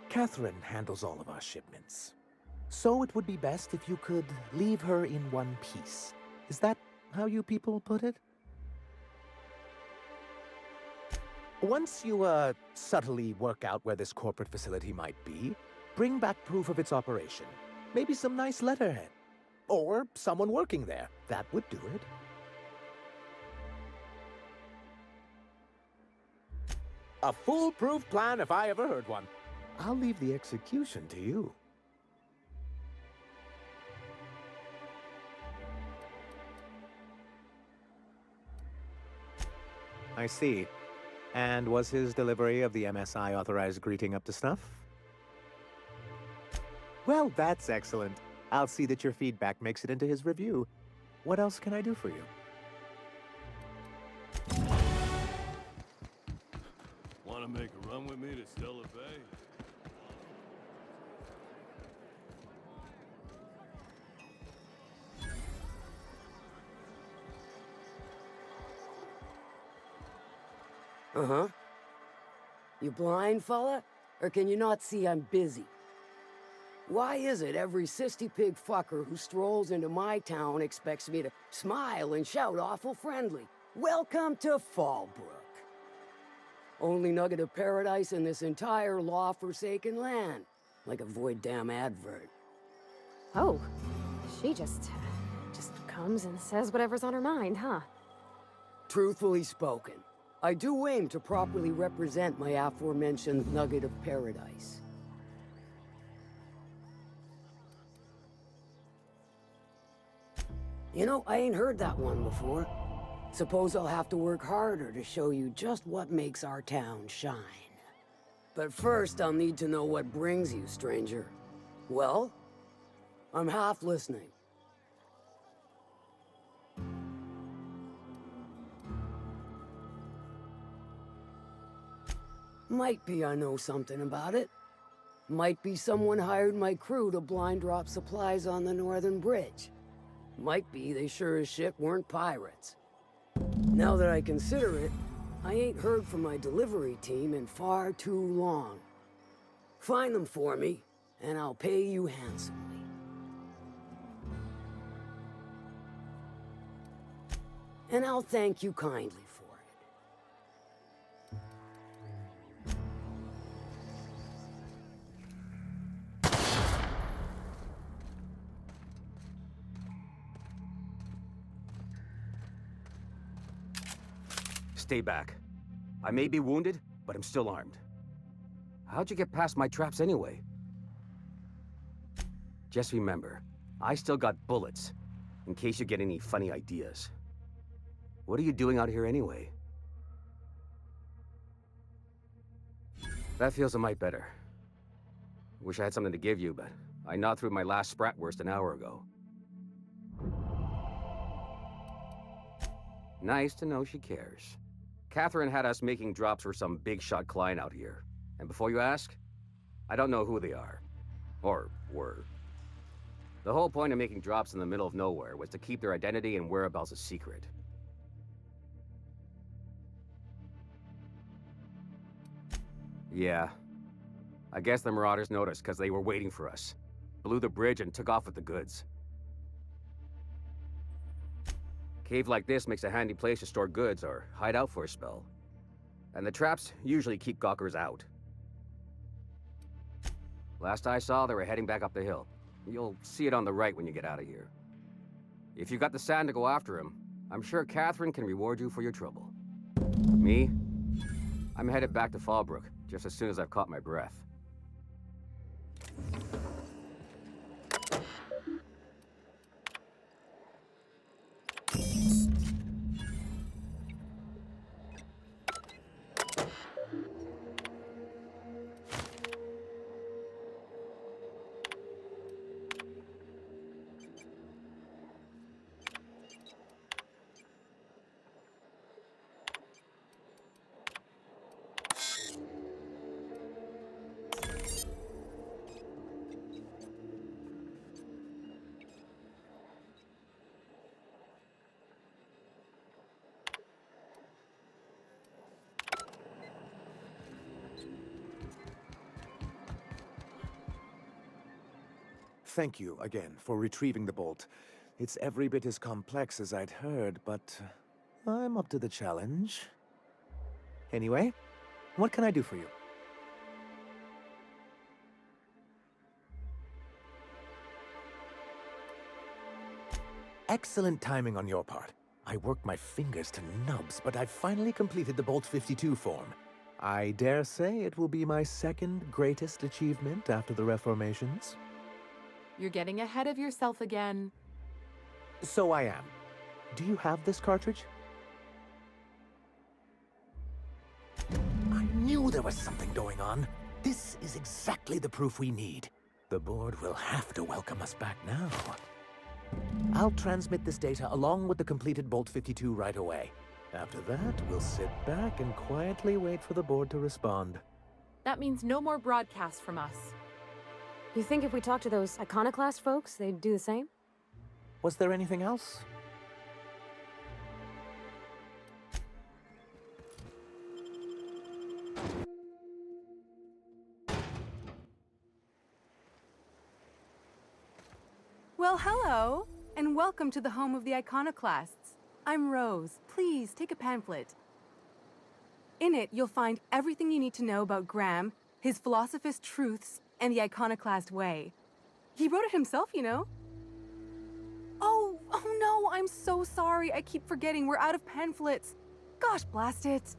Catherine handles all of our shipments. So it would be best if you could leave her in one piece. Is that how you people put it? Once you, subtly work out where this corporate facility might be, bring back proof of its operation. Maybe some nice letterhead. Or someone working there. That would do it. A foolproof plan if I ever heard one. I'll leave the execution to you. I see. And was his delivery of the MSI authorized greeting up to snuff? Well, that's excellent. I'll see that your feedback makes it into his review. What else can I do for you?
Want to make a run with me to Stellar Bay?
Uh-huh. You blind, fella? Or can you not see I'm busy? Why is it every sissy pig fucker who strolls into my town expects me to smile and shout awful friendly? Welcome to Fallbrook. Only nugget of paradise in this entire law-forsaken land. Like a void damn advert.
Oh, she just comes and says whatever's on her mind, huh?
Truthfully spoken, I do aim to properly represent my aforementioned nugget of paradise. You know, I ain't heard that one before. Suppose I'll have to work harder to show you just what makes our town shine. But first, I'll need to know what brings you, stranger. Well, I'm half listening. Might be I know something about it. Might be someone hired my crew to blind drop supplies on the Northern Bridge. Might be they sure as shit weren't pirates. Now that I consider it, I ain't heard from my delivery team in far too long. Find them for me, and I'll pay you handsomely. And I'll thank you kindly for it.
Stay back. I may be wounded, but I'm still armed. How'd you get past my traps anyway? Just remember, I still got bullets, in case you get any funny ideas. What are you doing out here anyway? That feels a mite better. Wish I had something to give you, but I gnawed through my last Spratwurst an hour ago. Nice to know she cares. Catherine had us making drops for some big-shot client out here. And before you ask, I don't know who they are. Or were. The whole point of making drops in the middle of nowhere was to keep their identity and whereabouts a secret. Yeah. I guess the Marauders noticed because they were waiting for us. Blew the bridge and took off with the goods. Cave like this makes a handy place to store goods or hide out for a spell. And the traps usually keep gawkers out. Last I saw, they were heading back up the hill. You'll see it on the right when you get out of here. If you've got the sand to go after him, I'm sure Catherine can reward you for your trouble. Me? I'm headed back to Fallbrook, just as soon as I've caught my breath.
Thank you again for retrieving the bolt. It's every bit as complex as I'd heard, but I'm up to the challenge. Anyway, what can I do for you? Excellent timing on your part. I worked my fingers to nubs, but I've finally completed the Bolt 52 form. I dare say it will be my second greatest achievement after the Reformations.
You're getting ahead of yourself again.
So I am. Do you have this cartridge? I knew there was something going on. This is exactly the proof we need. The board will have to welcome us back now. I'll transmit this data along with the completed Bolt 52 right away. After that, we'll sit back and quietly wait for the board to respond.
That means no more broadcasts from us.
You think if we talk to those Iconoclast folks, they'd do the same?
Was there anything else?
Well, hello, and welcome to the home of the Iconoclasts. I'm Rose. Please take a pamphlet. In it, you'll find everything you need to know about Graham, his philosophist truths, and the Iconoclast way. He wrote it himself, you know. Oh no, I'm so sorry. I keep forgetting we're out of pamphlets. Gosh, blast it.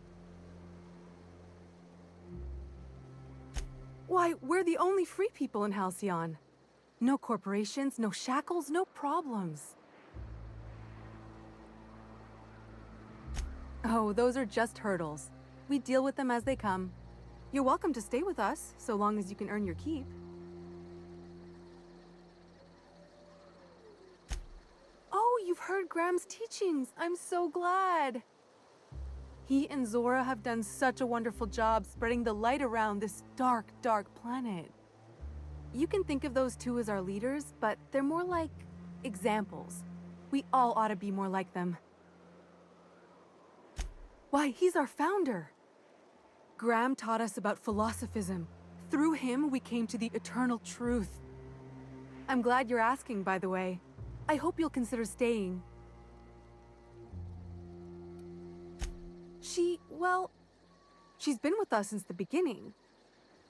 Why, we're the only free people in Halcyon. No corporations, no shackles, no problems. Oh, those are just hurdles. We deal with them as they come. You're welcome to stay with us, so long as you can earn your keep. Oh, you've heard Graham's teachings. I'm so glad. He and Zora have done such a wonderful job spreading the light around this dark, dark planet. You can think of those two as our leaders, but they're more like examples. We all ought to be more like them. Why, he's our founder. Graham taught us about philosophism. Through him, we came to the eternal truth. I'm glad you're asking, by the way. I hope you'll consider staying. She's been with us since the beginning.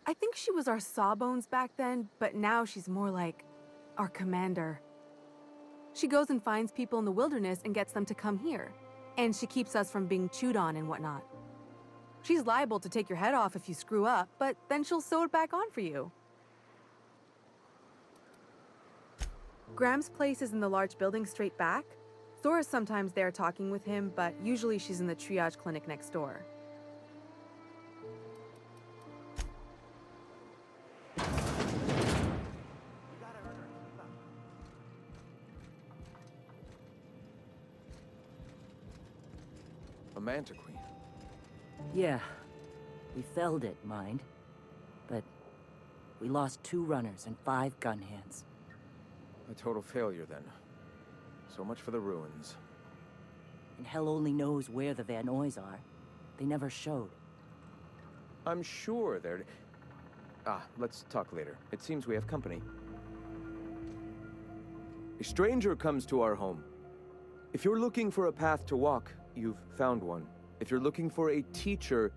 I think she was our sawbones back then, but now she's more like our commander. She goes and finds people in the wilderness and gets them to come here. And she keeps us from being chewed on and whatnot. She's liable to take your head off if you screw up, but then she'll sew it back on for you. Graham's place is in the large building straight back. Zora's sometimes there talking with him, but usually she's in the triage clinic next door.
A Manta Queen.
Yeah. We felled it, mind. But we lost 2 runners and 5 gun hands.
A total failure, then. So much for the ruins.
And hell only knows where the Van Oys are. They never showed.
I'm sure they're... let's talk later. It seems we have company. A stranger comes to our home. If you're looking for a path to walk, you've found one. If you're looking for a teacher,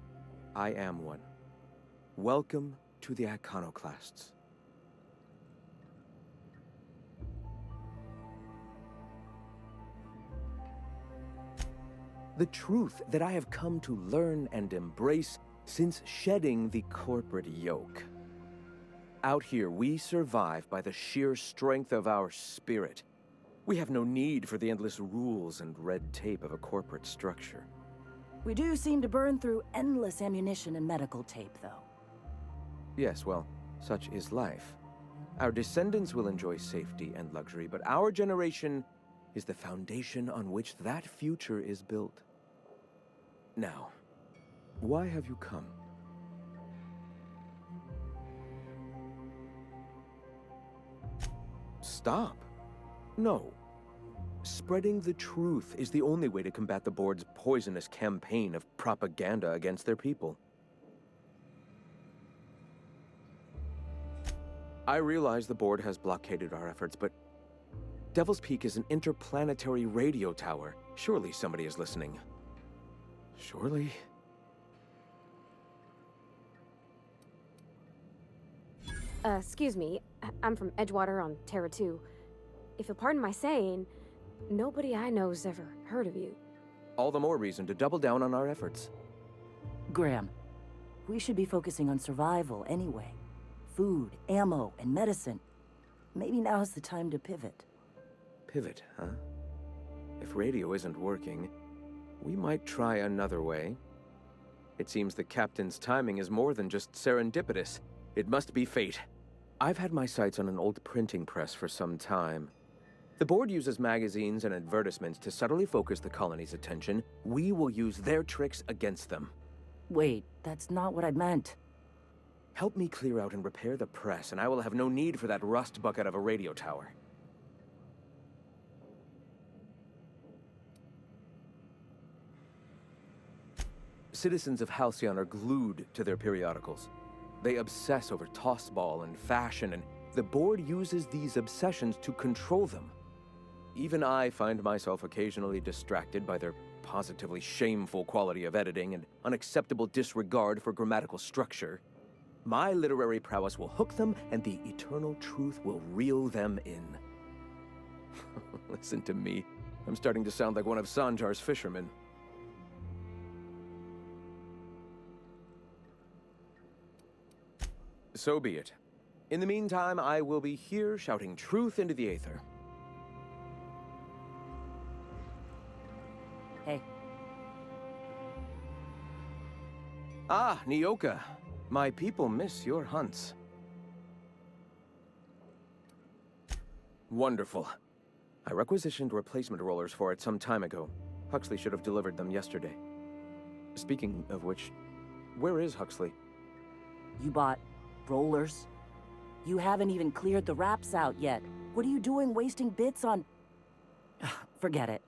I am one. Welcome to the Iconoclasts. The truth that I have come to learn and embrace since shedding the corporate yoke. Out here, we survive by the sheer strength of our spirit. We have no need for the endless rules and red tape of a corporate structure.
We do seem to burn through endless ammunition and medical tape, though.
Yes, well, such is life. Our descendants will enjoy safety and luxury, but our generation is the foundation on which that future is built. Now, why have you come? Stop. No. Spreading the truth is the only way to combat the board's poisonous campaign of propaganda against their people. I realize the board has blockaded our efforts, but Devil's Peak is an interplanetary radio tower. Surely somebody is listening. Surely?
Excuse me. I'm from Edgewater on Terra 2. If you'll pardon my saying, nobody I know's ever heard of you.
All the more reason to double down on our efforts.
Graham, we should be focusing on survival anyway. Food, ammo, and medicine. Maybe now's the time to pivot.
Pivot, huh? If radio isn't working, we might try another way. It seems the captain's timing is more than just serendipitous. It must be fate. I've had my sights on an old printing press for some time. The board uses magazines and advertisements to subtly focus the colony's attention. We will use their tricks against them.
Wait, that's not what I meant.
Help me clear out and repair the press, and I will have no need for that rust bucket of a radio tower. Citizens of Halcyon are glued to their periodicals. They obsess over tossball and fashion, and the board uses these obsessions to control them. Even I find myself occasionally distracted by their positively shameful quality of editing and unacceptable disregard for grammatical structure. My literary prowess will hook them, and the eternal truth will reel them in. Listen to me. I'm starting to sound like one of Sanjar's fishermen. So be it. In the meantime, I will be here shouting truth into the aether.
Hey.
Ah, Nyoka. My people miss your hunts. Wonderful. I requisitioned replacement rollers for it some time ago. Huxley should have delivered them yesterday. Speaking of which, where is Huxley?
You bought rollers? You haven't even cleared the wraps out yet. What are you doing wasting bits on... Forget it.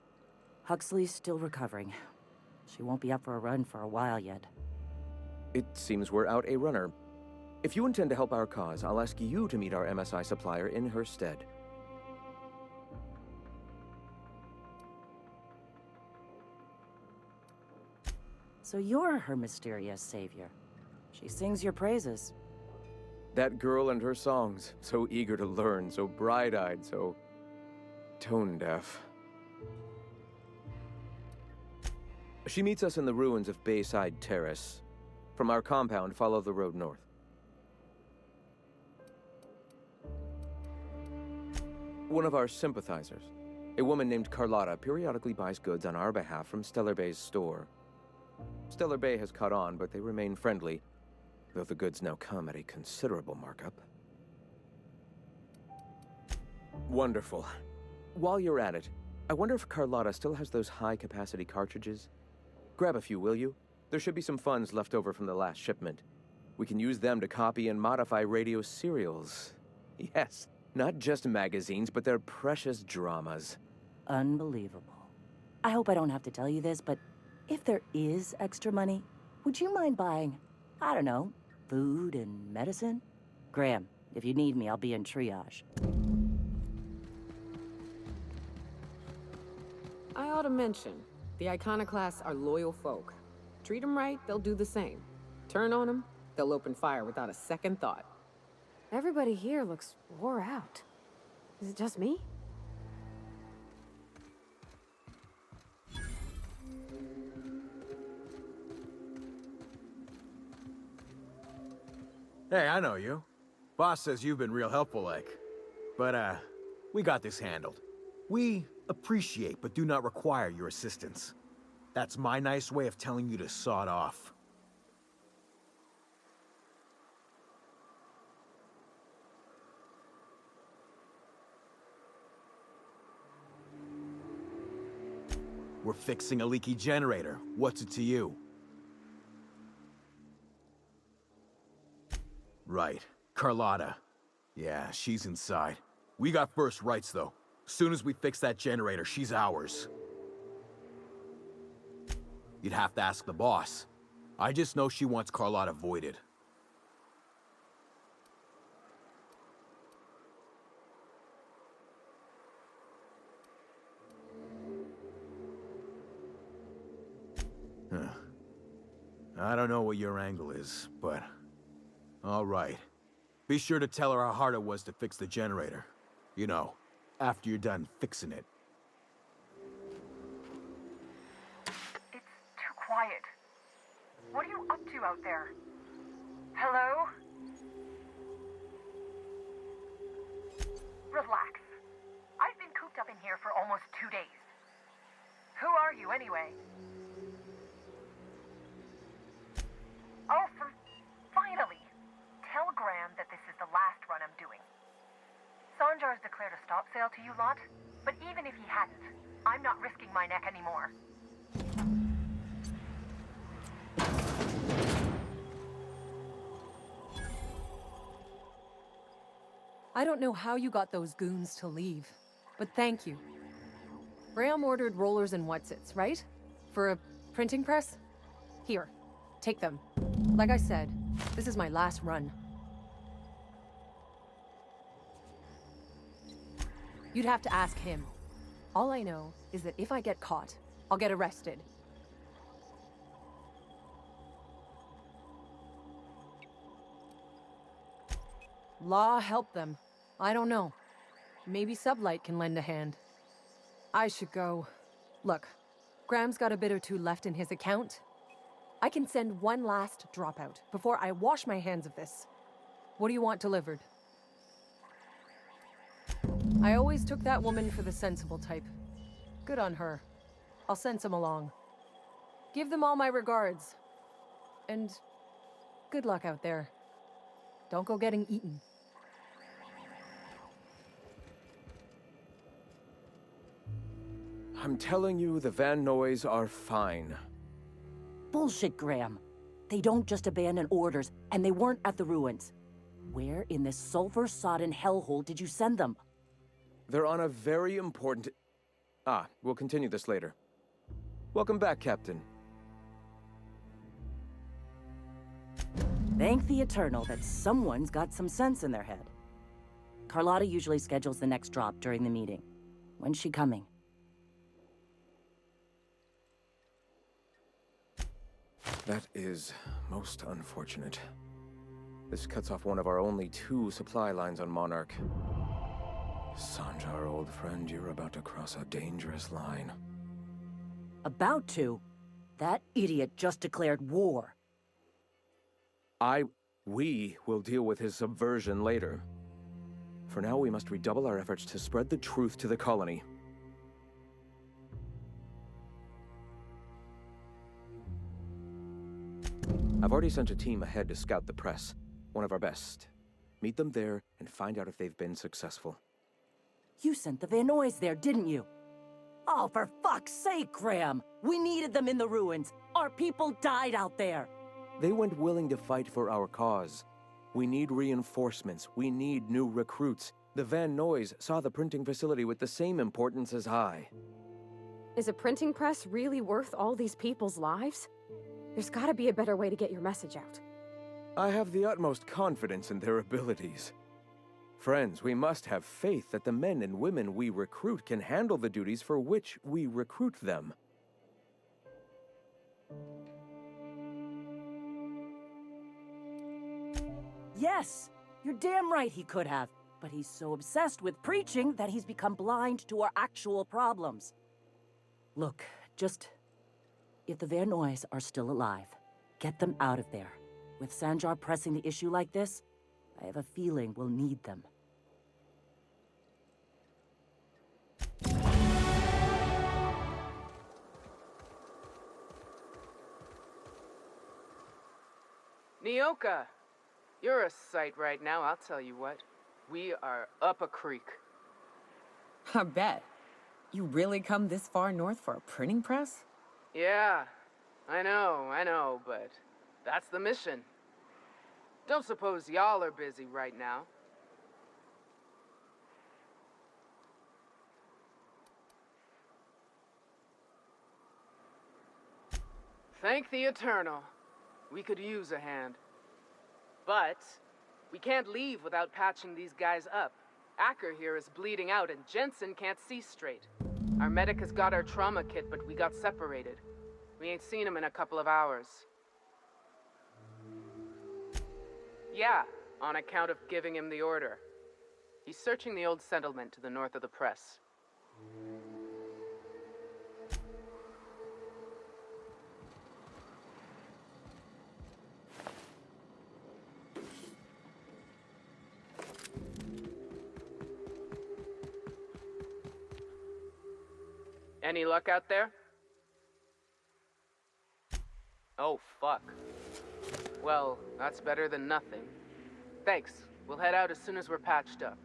Huxley's still recovering. She won't be up for a run for a while yet.
It seems we're out a runner. If you intend to help our cause, I'll ask you to meet our MSI supplier in her stead.
So you're her mysterious savior. She sings your praises.
That girl and her songs, so eager to learn, so bright-eyed, so tone-deaf. She meets us in the ruins of Bayside Terrace. From our compound, follow the road north. One of our sympathizers, a woman named Carlotta, periodically buys goods on our behalf from Stellar Bay's store. Stellar Bay has caught on, but they remain friendly, though the goods now come at a considerable markup. Wonderful. While you're at it, I wonder if Carlotta still has those high-capacity cartridges? Grab a few, will you? There should be some funds left over from the last shipment. We can use them to copy and modify radio serials. Yes, not just magazines, but their precious dramas.
Unbelievable. I hope I don't have to tell you this, but if there is extra money, would you mind buying, I don't know, food and medicine? Graham, if you need me, I'll be in triage.
I ought to mention, the Iconoclasts are loyal folk. Treat them right, they'll do the same. Turn on them, they'll open fire without a second thought.
Everybody here looks wore out. Is it just me?
Hey, I know you. Boss says you've been real helpful, like. But, we got this handled. We appreciate but do not require your assistance. That's my nice way of telling you to sod off. We're fixing a leaky generator. What's it to you? Right. Carlotta. Yeah, she's inside. We got first rights, though. Soon as we fix that generator, she's ours. You'd have to ask the boss. I just know she wants Carlotta voided. Huh. I don't know what your angle is, but... all right. Be sure to tell her how hard it was to fix the generator. You know, after you're done fixing it.
It's too quiet. What are you up to out there? Hello? Relax. I've been cooped up in here for almost 2 days. Who are you, anyway? Oh, finally! Tell Graham that this is the last run I'm doing. Sanjar's declared a stop sale to you lot, but even if he hadn't, I'm not risking my neck anymore.
I don't know how you got those goons to leave, but thank you. Graham ordered rollers and whatsits, right? For a printing press? Here, take them. Like I said, this is my last run. You'd have to ask him. All I know is that if I get caught, I'll get arrested. Law help them. I don't know. Maybe Sublight can lend a hand. I should go. Look, Graham's got a bit or two left in his account. I can send one last dropout before I wash my hands of this. What do you want delivered? I always took that woman for the sensible type. Good on her. I'll send some along. Give them all my regards. And good luck out there. Don't go getting eaten.
I'm telling you, the Van Noys are fine.
Bullshit, Graham. They don't just abandon orders, and they weren't at the ruins. Where in this sulfur-sodden hellhole did you send them?
They're on a very important... we'll continue this later. Welcome back, Captain.
Thank the Eternal that someone's got some sense in their head. Carlotta usually schedules the next drop during the meeting. When's she coming?
That is most unfortunate. This cuts off one of our only 2 supply lines on Monarch. Sanjar, old friend, you're about to cross a dangerous line.
About to? That idiot just declared war.
We will deal with his subversion later. For now, we must redouble our efforts to spread the truth to the colony. I've already sent a team ahead to scout the press. One of our best. Meet them there and find out if they've been successful.
You sent the Van Noys there, didn't you? Oh, for fuck's sake, Graham! We needed them in the ruins. Our people died out there.
They went willing to fight for our cause. We need reinforcements. We need new recruits. The Van Noys saw the printing facility with the same importance as I.
Is a printing press really worth all these people's lives? There's gotta be a better way to get your message out.
I have the utmost confidence in their abilities. Friends, we must have faith that the men and women we recruit can handle the duties for which we recruit them.
Yes, you're damn right he could have. But he's so obsessed with preaching that he's become blind to our actual problems. Look, if the Van Noys are still alive, get them out of there. With Sanjar pressing the issue like this, I have a feeling we'll need them.
Nyoka, you're a sight right now, I'll tell you what. We are up a creek.
I bet. You really come this far north for a printing press?
Yeah, I know, but that's the mission. Don't suppose y'all are busy right now. Thank the Eternal. We could use a hand. But we can't leave without patching these guys up. Acker here is bleeding out and Jensen can't see straight. Our medic has got our trauma kit, but we got separated. We ain't seen him in a couple of hours. Yeah, on account of giving him the order. He's searching the old settlement to the north of the press. Any luck out there? Oh, fuck. Well, that's better than nothing. Thanks. We'll head out as soon as we're patched up.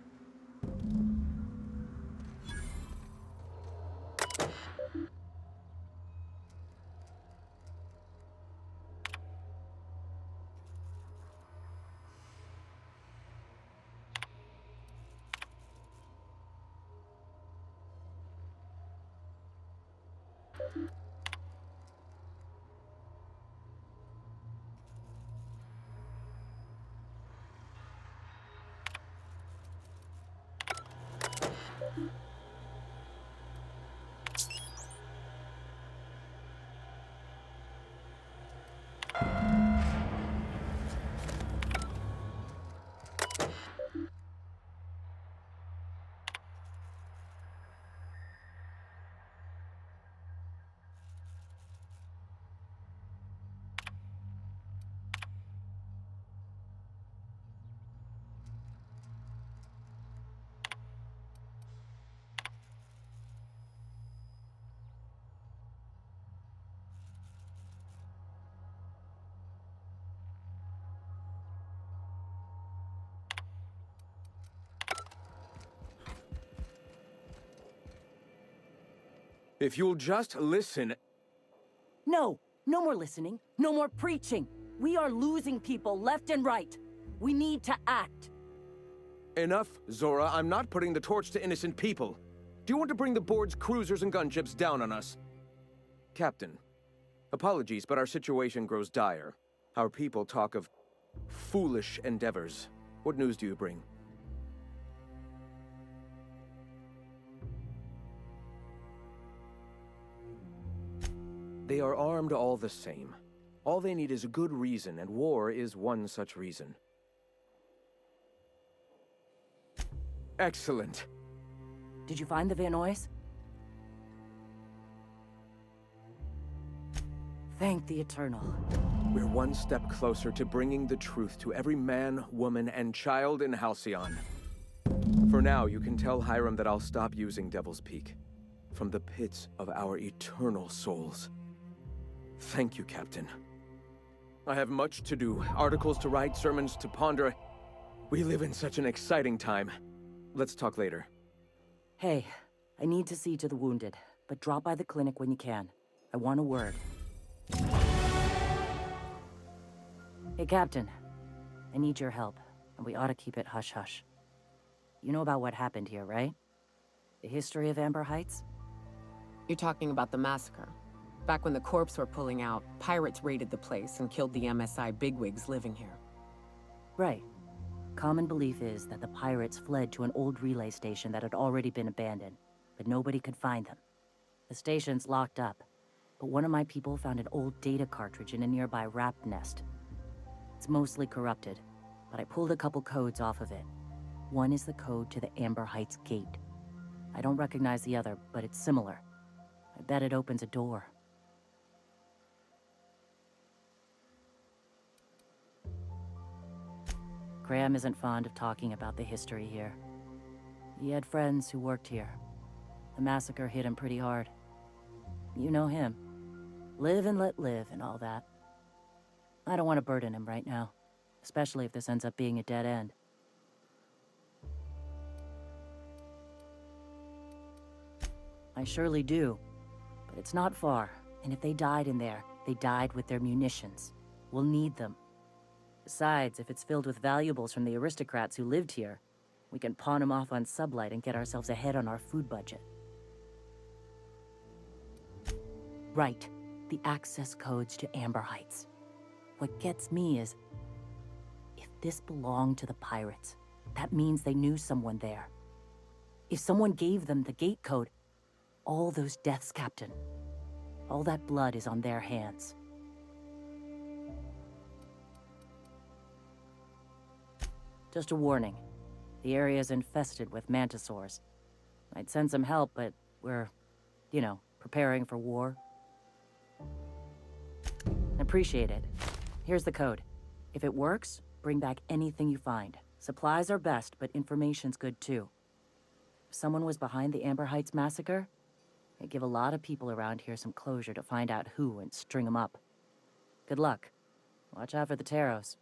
If you'll just listen...
No! No more listening. No more preaching. We are losing people left and right. We need to act.
Enough, Zora. I'm not putting the torch to innocent people. Do you want to bring the board's cruisers and gunships down on us? Captain, apologies, but our situation grows dire. Our people talk of foolish endeavors. What news do you bring? They are armed all the same. All they need is a good reason, and war is one such reason. Excellent.
Did you find the Vanois? Thank the Eternal.
We're one step closer to bringing the truth to every man, woman, and child in Halcyon. For now, you can tell Hiram that I'll stop using Devil's Peak. From the pits of our eternal souls. Thank you, Captain. I have much to do. Articles to write, sermons to ponder. We live in such an exciting time. Let's talk later.
Hey, I need to see to the wounded, but drop by the clinic when you can. I want a word. Hey, Captain. I need your help, and we ought to keep it hush-hush. You know about what happened here, right? The history of Amber Heights?
You're talking about the massacre. Back when the corps were pulling out, pirates raided the place and killed the MSI bigwigs living here.
Right. Common belief is that the pirates fled to an old relay station that had already been abandoned, but nobody could find them. The station's locked up, but one of my people found an old data cartridge in a nearby rap nest. It's mostly corrupted, but I pulled a couple codes off of it. One is the code to the Amber Heights gate. I don't recognize the other, but it's similar. I bet it opens a door. Graham isn't fond of talking about the history here. He had friends who worked here. The massacre hit him pretty hard. You know him. Live and let live and all that. I don't want to burden him right now, especially if this ends up being a dead end. I surely do, but it's not far, and if they died in there, they died with their munitions. We'll need them. Besides, if it's filled with valuables from the aristocrats who lived here, we can pawn them off on Sublight and get ourselves ahead on our food budget. Right, the access codes to Amber Heights. What gets me is, if this belonged to the pirates, that means they knew someone there. If someone gave them the gate code, all those deaths, Captain. All that blood is on their hands. Just a warning. The area is infested with mantisaurs. I'd send some help, but we're, preparing for war. Appreciate it. Here's the code. If it works, bring back anything you find. Supplies are best, but information's good too. If someone was behind the Amber Heights massacre, it'd give a lot of people around here some closure to find out who and string them up. Good luck. Watch out for the Taros.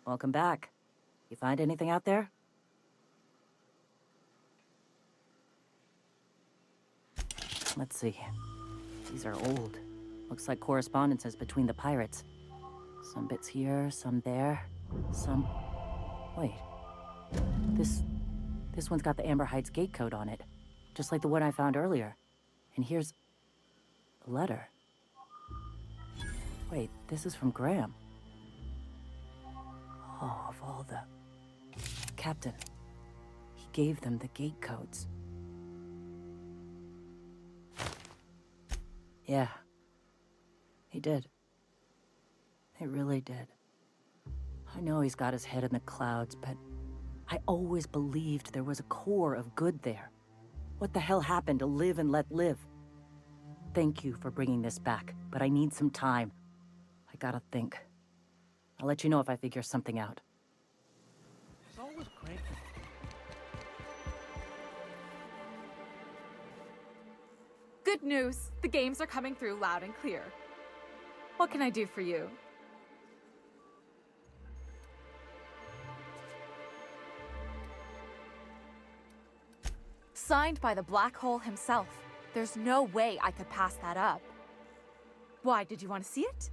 Welcome back. You find anything out there? Let's see. These are old. Looks like correspondences between the pirates. Some bits here, some there, some... Wait. This one's got the Amber Heights gate code on it. Just like the one I found earlier. And here's... a letter. Wait, this is from Graham. Oh, of all the... Captain. He gave them the gate codes. Yeah. He did. He really did. I know he's got his head in the clouds, but I always believed there was a core of good there. What the hell happened to live and let live? Thank you for bringing this back, but I need some time. I gotta think. I'll let you know if I figure something out.
It's always cranky.
Good news. The games are coming through loud and clear. What can I do for you? Signed by the Black Hole himself. There's no way I could pass that up. Why, did you want to see it?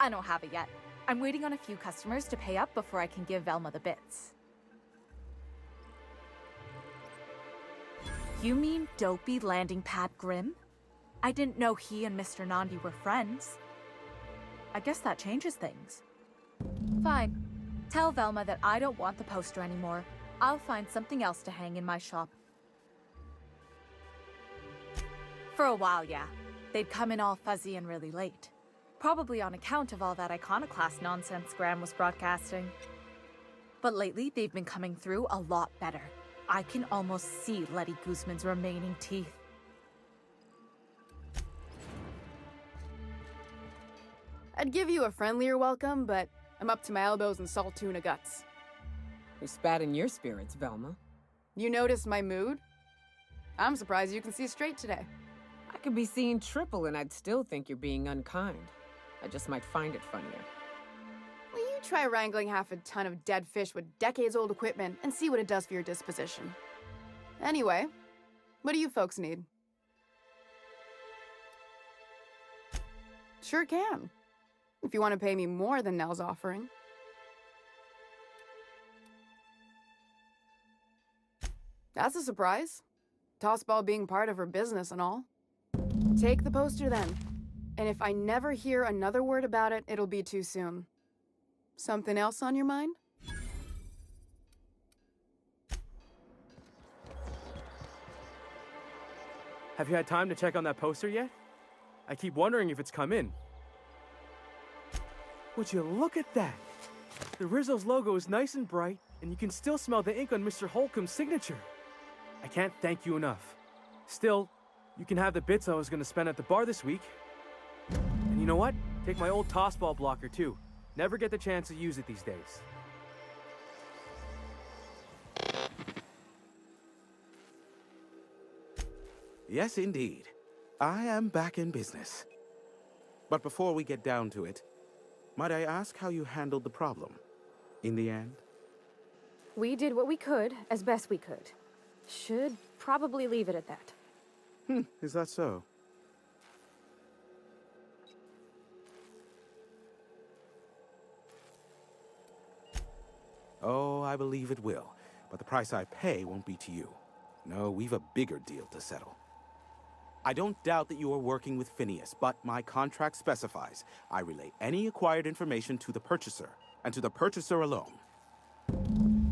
I don't have it yet. I'm waiting on a few customers to pay up before I can give Velma the bits. You mean dopey landing pad Grimm? I didn't know he and Mr. Nandi were friends. I guess that changes things. Fine. Tell Velma that I don't want the poster anymore. I'll find something else to hang in my shop. For a while, yeah. They'd come in all fuzzy and really late. Probably on account of all that iconoclast nonsense Graham was broadcasting. But lately, they've been coming through a lot better. I can almost see Letty Guzman's remaining teeth.
I'd give you a friendlier welcome, but I'm up to my elbows in salt tuna guts.
Who spat in your spirits, Velma?
You noticed my mood? I'm surprised you can see straight today.
I could be seeing triple and I'd still think you're being unkind. I just might find it funnier.
Will you try wrangling half a ton of dead fish with decades-old equipment and see what it does for your disposition? Anyway, what do you folks need? Sure can. If you want to pay me more than Nell's offering. That's a surprise. Tossball being part of her business and all. Take the poster then. And if I never hear another word about it, it'll be too soon. Something else on your mind?
Have you had time to check on that poster yet? I keep wondering if it's come in. Would you look at that? The Rizzo's logo is nice and bright, and you can still smell the ink on Mr. Holcomb's signature. I can't thank you enough. Still, you can have the bits I was going to spend at the bar this week. You know what? Take my old tossball blocker too. Never get the chance to use it these days.
Yes, indeed. I am back in business. But before we get down to it, might I ask how you handled the problem? In the end?
We did what we could, as best we could. Should probably leave it at that.
Is that so? Oh, I believe it will. But the price I pay won't be to you. No, we've a bigger deal to settle. I don't doubt that you are working with Phineas, but my contract specifies I relay any acquired information to the purchaser, and to the purchaser alone.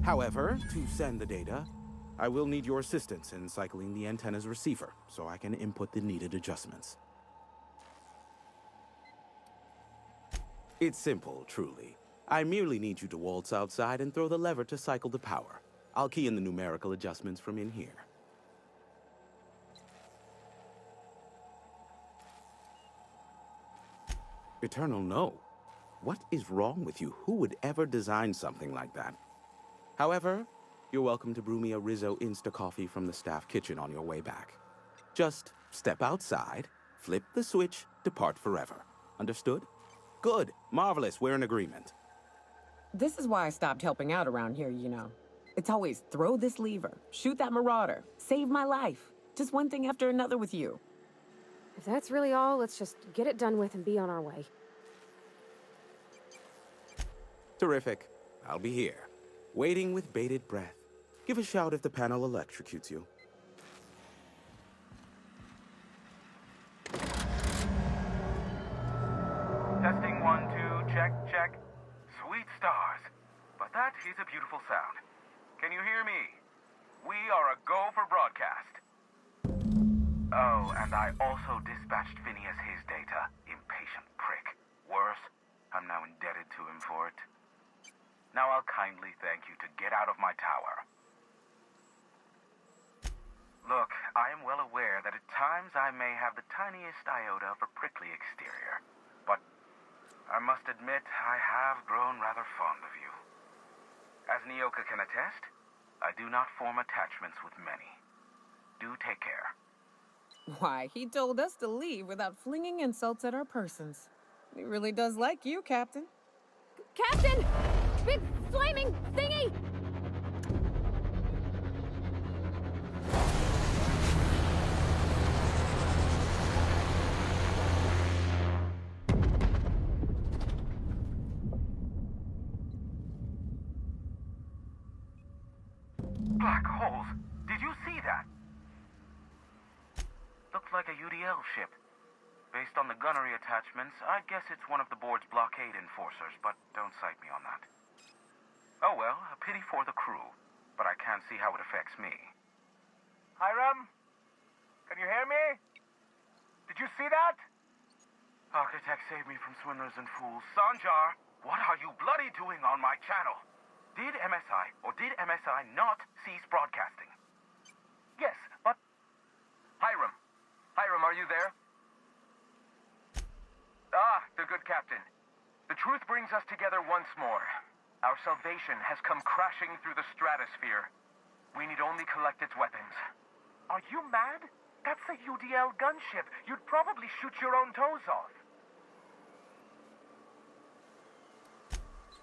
However, to send the data, I will need your assistance in cycling the antenna's receiver, so I can input the needed adjustments. It's simple, truly. I merely need you to waltz outside and throw the lever to cycle the power. I'll key in the numerical adjustments from in here. Eternal, no. What is wrong with you? Who would ever design something like that? However, you're welcome to brew me a Rizzo Insta-Coffee from the staff kitchen on your way back. Just step outside, flip the switch, depart forever. Understood? Good. Marvelous. We're in agreement.
This is why I stopped helping out around here, you know. It's always throw this lever, shoot that marauder, save my life. Just one thing after another with you.
If that's really all, let's just get it done with and be on our way.
Terrific. I'll be here, waiting with bated breath. Give a shout if the panel electrocutes you.
Testing 1, 2, check, check. Sweet stars. But that is a beautiful sound. Can you hear me? We are a go for broadcast. Oh, and I also dispatched Phineas his data. Impatient prick. Worse, I'm now indebted to him for it. Now I'll kindly thank you to get out of my tower. Look, I am well aware that at times I may have the tiniest iota of a prickly exterior. But I must admit I have grown rather fond of you. As Nyoka can attest, I do not form attachments with many. Do take care.
Why, he told us to leave without flinging insults at our persons. He really does like you, Captain.
Captain! Big flaming thingy!
Black holes. Did you see that? Looks like a UDL ship. Based on the gunnery attachments, I guess it's one of the board's blockade enforcers, but don't cite me on that. Oh well, a pity for the crew, but I can't see how it affects me.
Hiram? Can you hear me? Did you see that?
Architect saved me from swindlers and fools. Sanjar, what are you bloody doing on my channel? Did MSI or did MSI not cease broadcasting?
Yes, but... Hiram. Hiram, are you there? Ah, the good captain. The truth brings us together once more. Our salvation has come crashing through the stratosphere. We need only collect its weapons. Are you mad? That's a UDL gunship. You'd probably shoot your own toes off.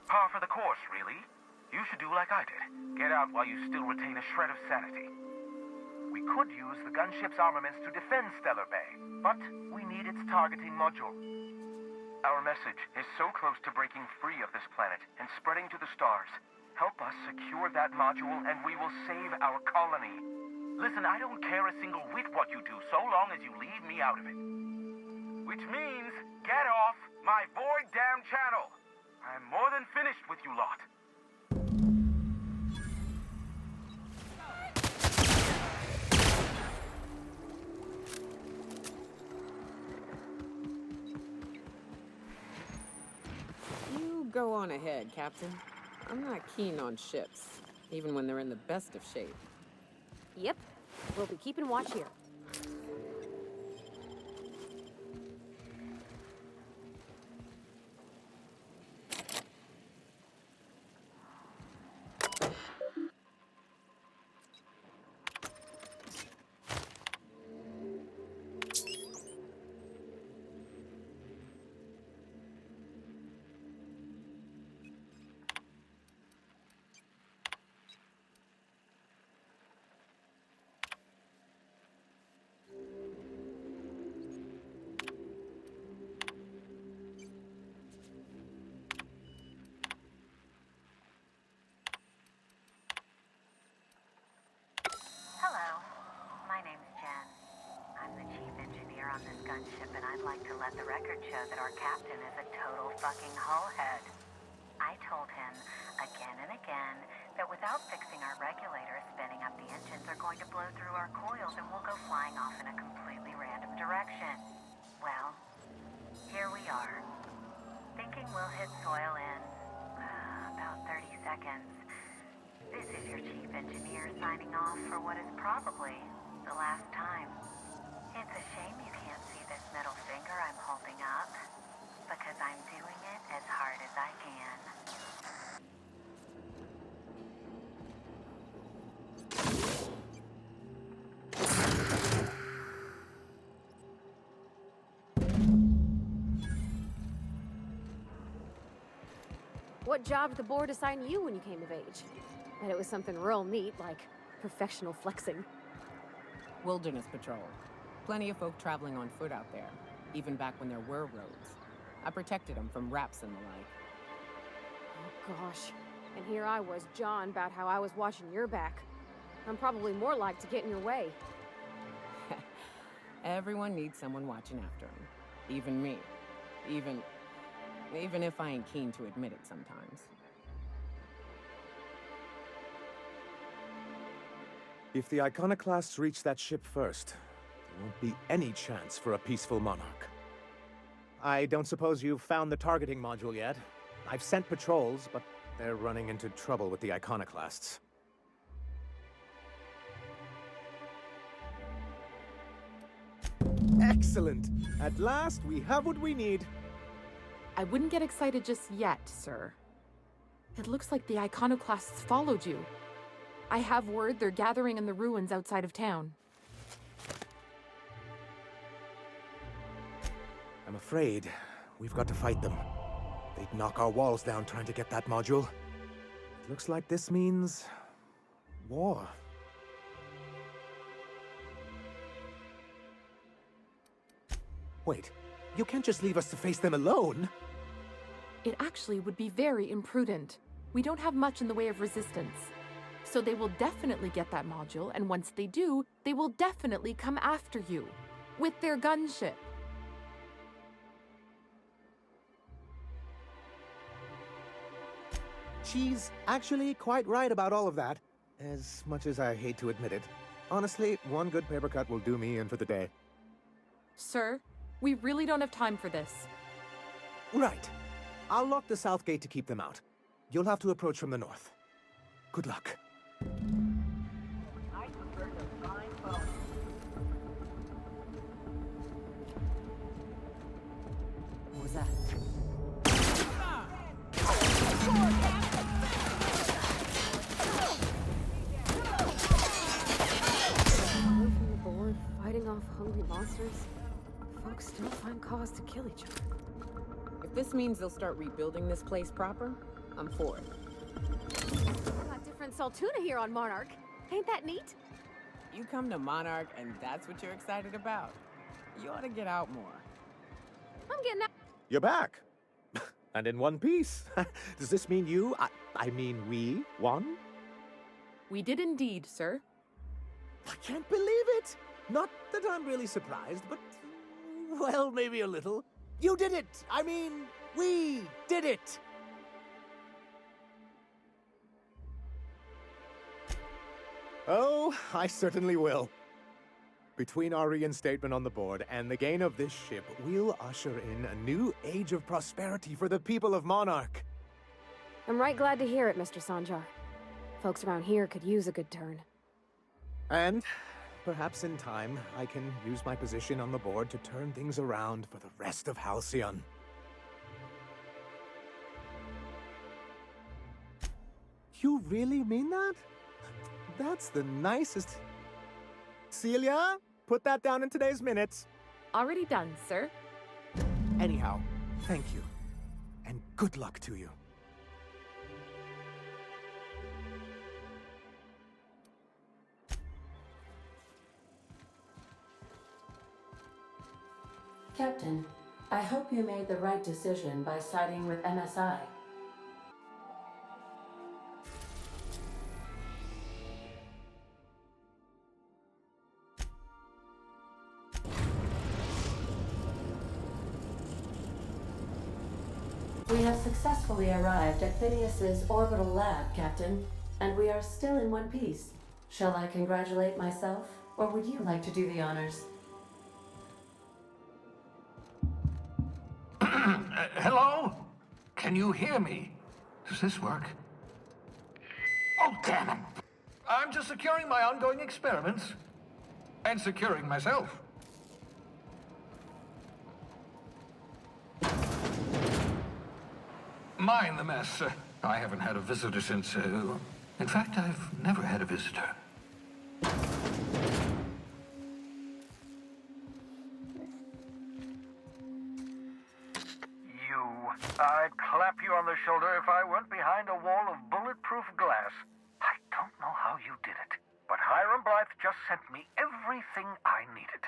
Par for the course, really. You should do like I did. Get out while you still retain a shred of sanity.
We could use the gunship's armaments to defend Stellar Bay, but we need its targeting module. Our message is so close to breaking free of this planet and spreading to the stars. Help us secure that module and we will save our colony.
Listen, I don't care a single whit what you do so long as you leave me out of it. Which means, get off my void damn channel. I'm more than finished with you lot.
You go on ahead, Captain. I'm not keen on ships, even when they're in the best of shape.
Yep. We'll be keeping watch here.
records show that our captain is a total fucking hullhead. I told him again and again that without fixing our regulators, spinning up the engines are going to blow through our coils and we'll go flying off in a completely random direction. Well, here we are. Thinking we'll hit soil in about 30 seconds. This is your chief engineer signing off for what is probably the last time. It's a shame you can't see this middle finger I'm holding up, because I'm doing it as hard as I can.
What job did the board assign you when you came of age? Bet it was something real neat, like professional flexing.
Wilderness patrol. Plenty of folk traveling on foot out there, even back when there were roads. I protected them from raps and the like.
Oh gosh. And here I was jawing about how I was watching your back. I'm probably more like to get in your way.
Everyone needs someone watching after them. Even me. Even if I ain't keen to admit it sometimes.
If the iconoclasts reach that ship first, there won't be any chance for a peaceful monarch. I don't suppose you've found the targeting module yet. I've sent patrols, but they're running into trouble with the iconoclasts. Excellent! At last, we have what we need.
I wouldn't get excited just yet, sir. It looks like the iconoclasts followed you. I have word they're gathering in the ruins outside of town.
I'm afraid we've got to fight them. They'd knock our walls down trying to get that module. It looks like this means war. Wait, you can't just leave us to face them alone!
It actually would be very imprudent. We don't have much in the way of resistance. So they will definitely get that module, and once they do, they will definitely come after you. With their gunship.
She's actually quite right about all of that, as much as I hate to admit it. Honestly, one good paper cut will do me in for the day.
Sir, we really don't have time for this.
Right. I'll lock the south gate to keep them out. You'll have to approach from the north. Good luck.
What was that?
Away from the board, fighting off hungry monsters. Folks still find cause to kill each other.
If this means they'll start rebuilding this place proper, I'm for it.
Got different Saltuna here on Monarch. Ain't that neat?
You come to Monarch and that's what you're excited about? You ought to get out more.
I'm getting out.
You're back. And in one piece. Does this mean I mean we won?
We did indeed, sir.
I can't believe it! Not that I'm really surprised, but... well, maybe a little. You did it! I mean, we did it! Oh, I certainly will. Between our reinstatement on the board and the gain of this ship, we'll usher in a new age of prosperity for the people of Monarch.
I'm right glad to hear it, Mr. Sanjar. Folks around here could use a good turn.
And perhaps in time, I can use my position on the board to turn things around for the rest of Halcyon. You really mean that? That's the nicest... Celia, put that down in today's minutes.
Already done, sir.
Anyhow, thank you. And good luck to you.
Captain, I hope you made the right decision by siding with MSI. have successfully arrived at Phineas's orbital lab, Captain, and we are still in one piece. Shall I congratulate myself, or would you like to do the honors?
Hello? Can you hear me? Does this work? Oh, damn it! I'm just securing my ongoing experiments. And securing myself. Mind the mess. I haven't had a visitor since, in fact, I've never had a visitor.
I'd clap you on the shoulder if I weren't behind a wall of bulletproof glass. I don't know how you did it, but Hiram Blythe just sent me everything I needed.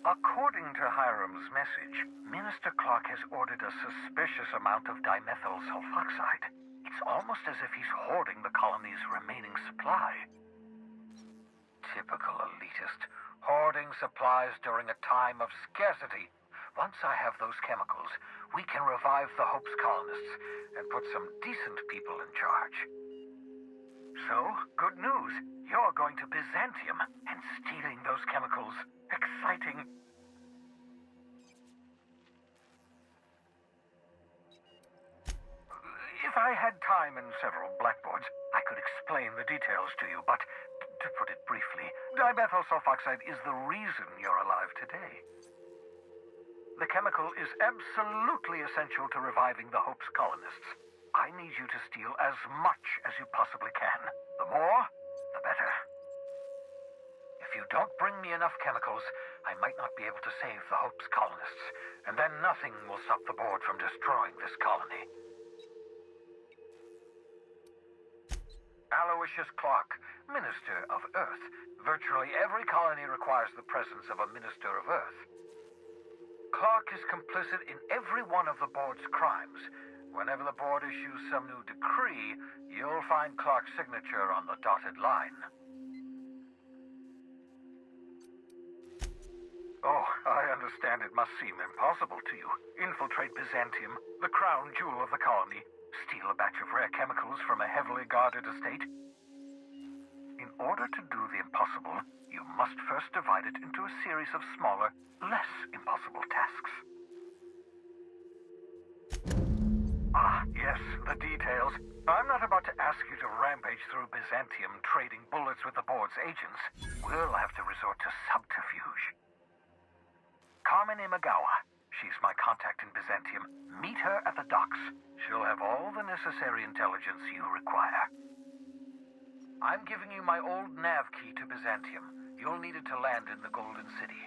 According to Hiram's message, Minister Clark has ordered a suspicious amount of dimethyl sulfoxide. It's almost as if he's hoarding the colony's remaining supply. Typical elitist, hoarding supplies during a time of scarcity. Once I have those chemicals, we can revive the Hope's colonists and put some decent people in charge. So, good news. You're going to Byzantium and stealing those chemicals. Exciting. If I had time and several blackboards, I could explain the details to you, but to put it briefly, dimethyl sulfoxide is the reason you're alive today. The chemical is absolutely essential to reviving the Hope's colonists. I need you to steal as much as you possibly can. The more, the better. If you don't bring me enough chemicals, I might not be able to save the Hope's colonists, and then nothing will stop the board from destroying this colony. Aloysius Clark, Minister of Earth. Virtually every colony requires the presence of a Minister of Earth. Clark is complicit in every one of the board's crimes. Whenever the board issues some new decree, you'll find Clark's signature on the dotted line. Oh, I understand it must seem impossible to you. Infiltrate Byzantium, the crown jewel of the colony, steal a batch of rare chemicals from a heavily guarded estate. In order to do the impossible, you must first divide it into a series of smaller, less impossible tasks. Ah, yes, the details. I'm not about to ask you to rampage through Byzantium trading bullets with the board's agents. We'll have to resort to subterfuge. Carmen Imagawa. She's my contact in Byzantium. Meet her at the docks. She'll have all the necessary intelligence you require. I'm giving you my old nav key to Byzantium. You'll need it to land in the Golden City.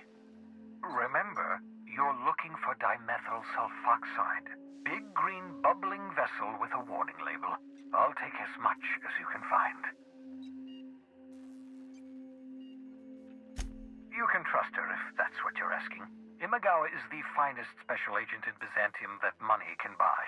Remember, you're looking for dimethyl sulfoxide. Big green bubbling vessel with a warning label. I'll take as much as you can find. You can trust her if that's what you're asking. Imagawa is the finest special agent in Byzantium that money can buy.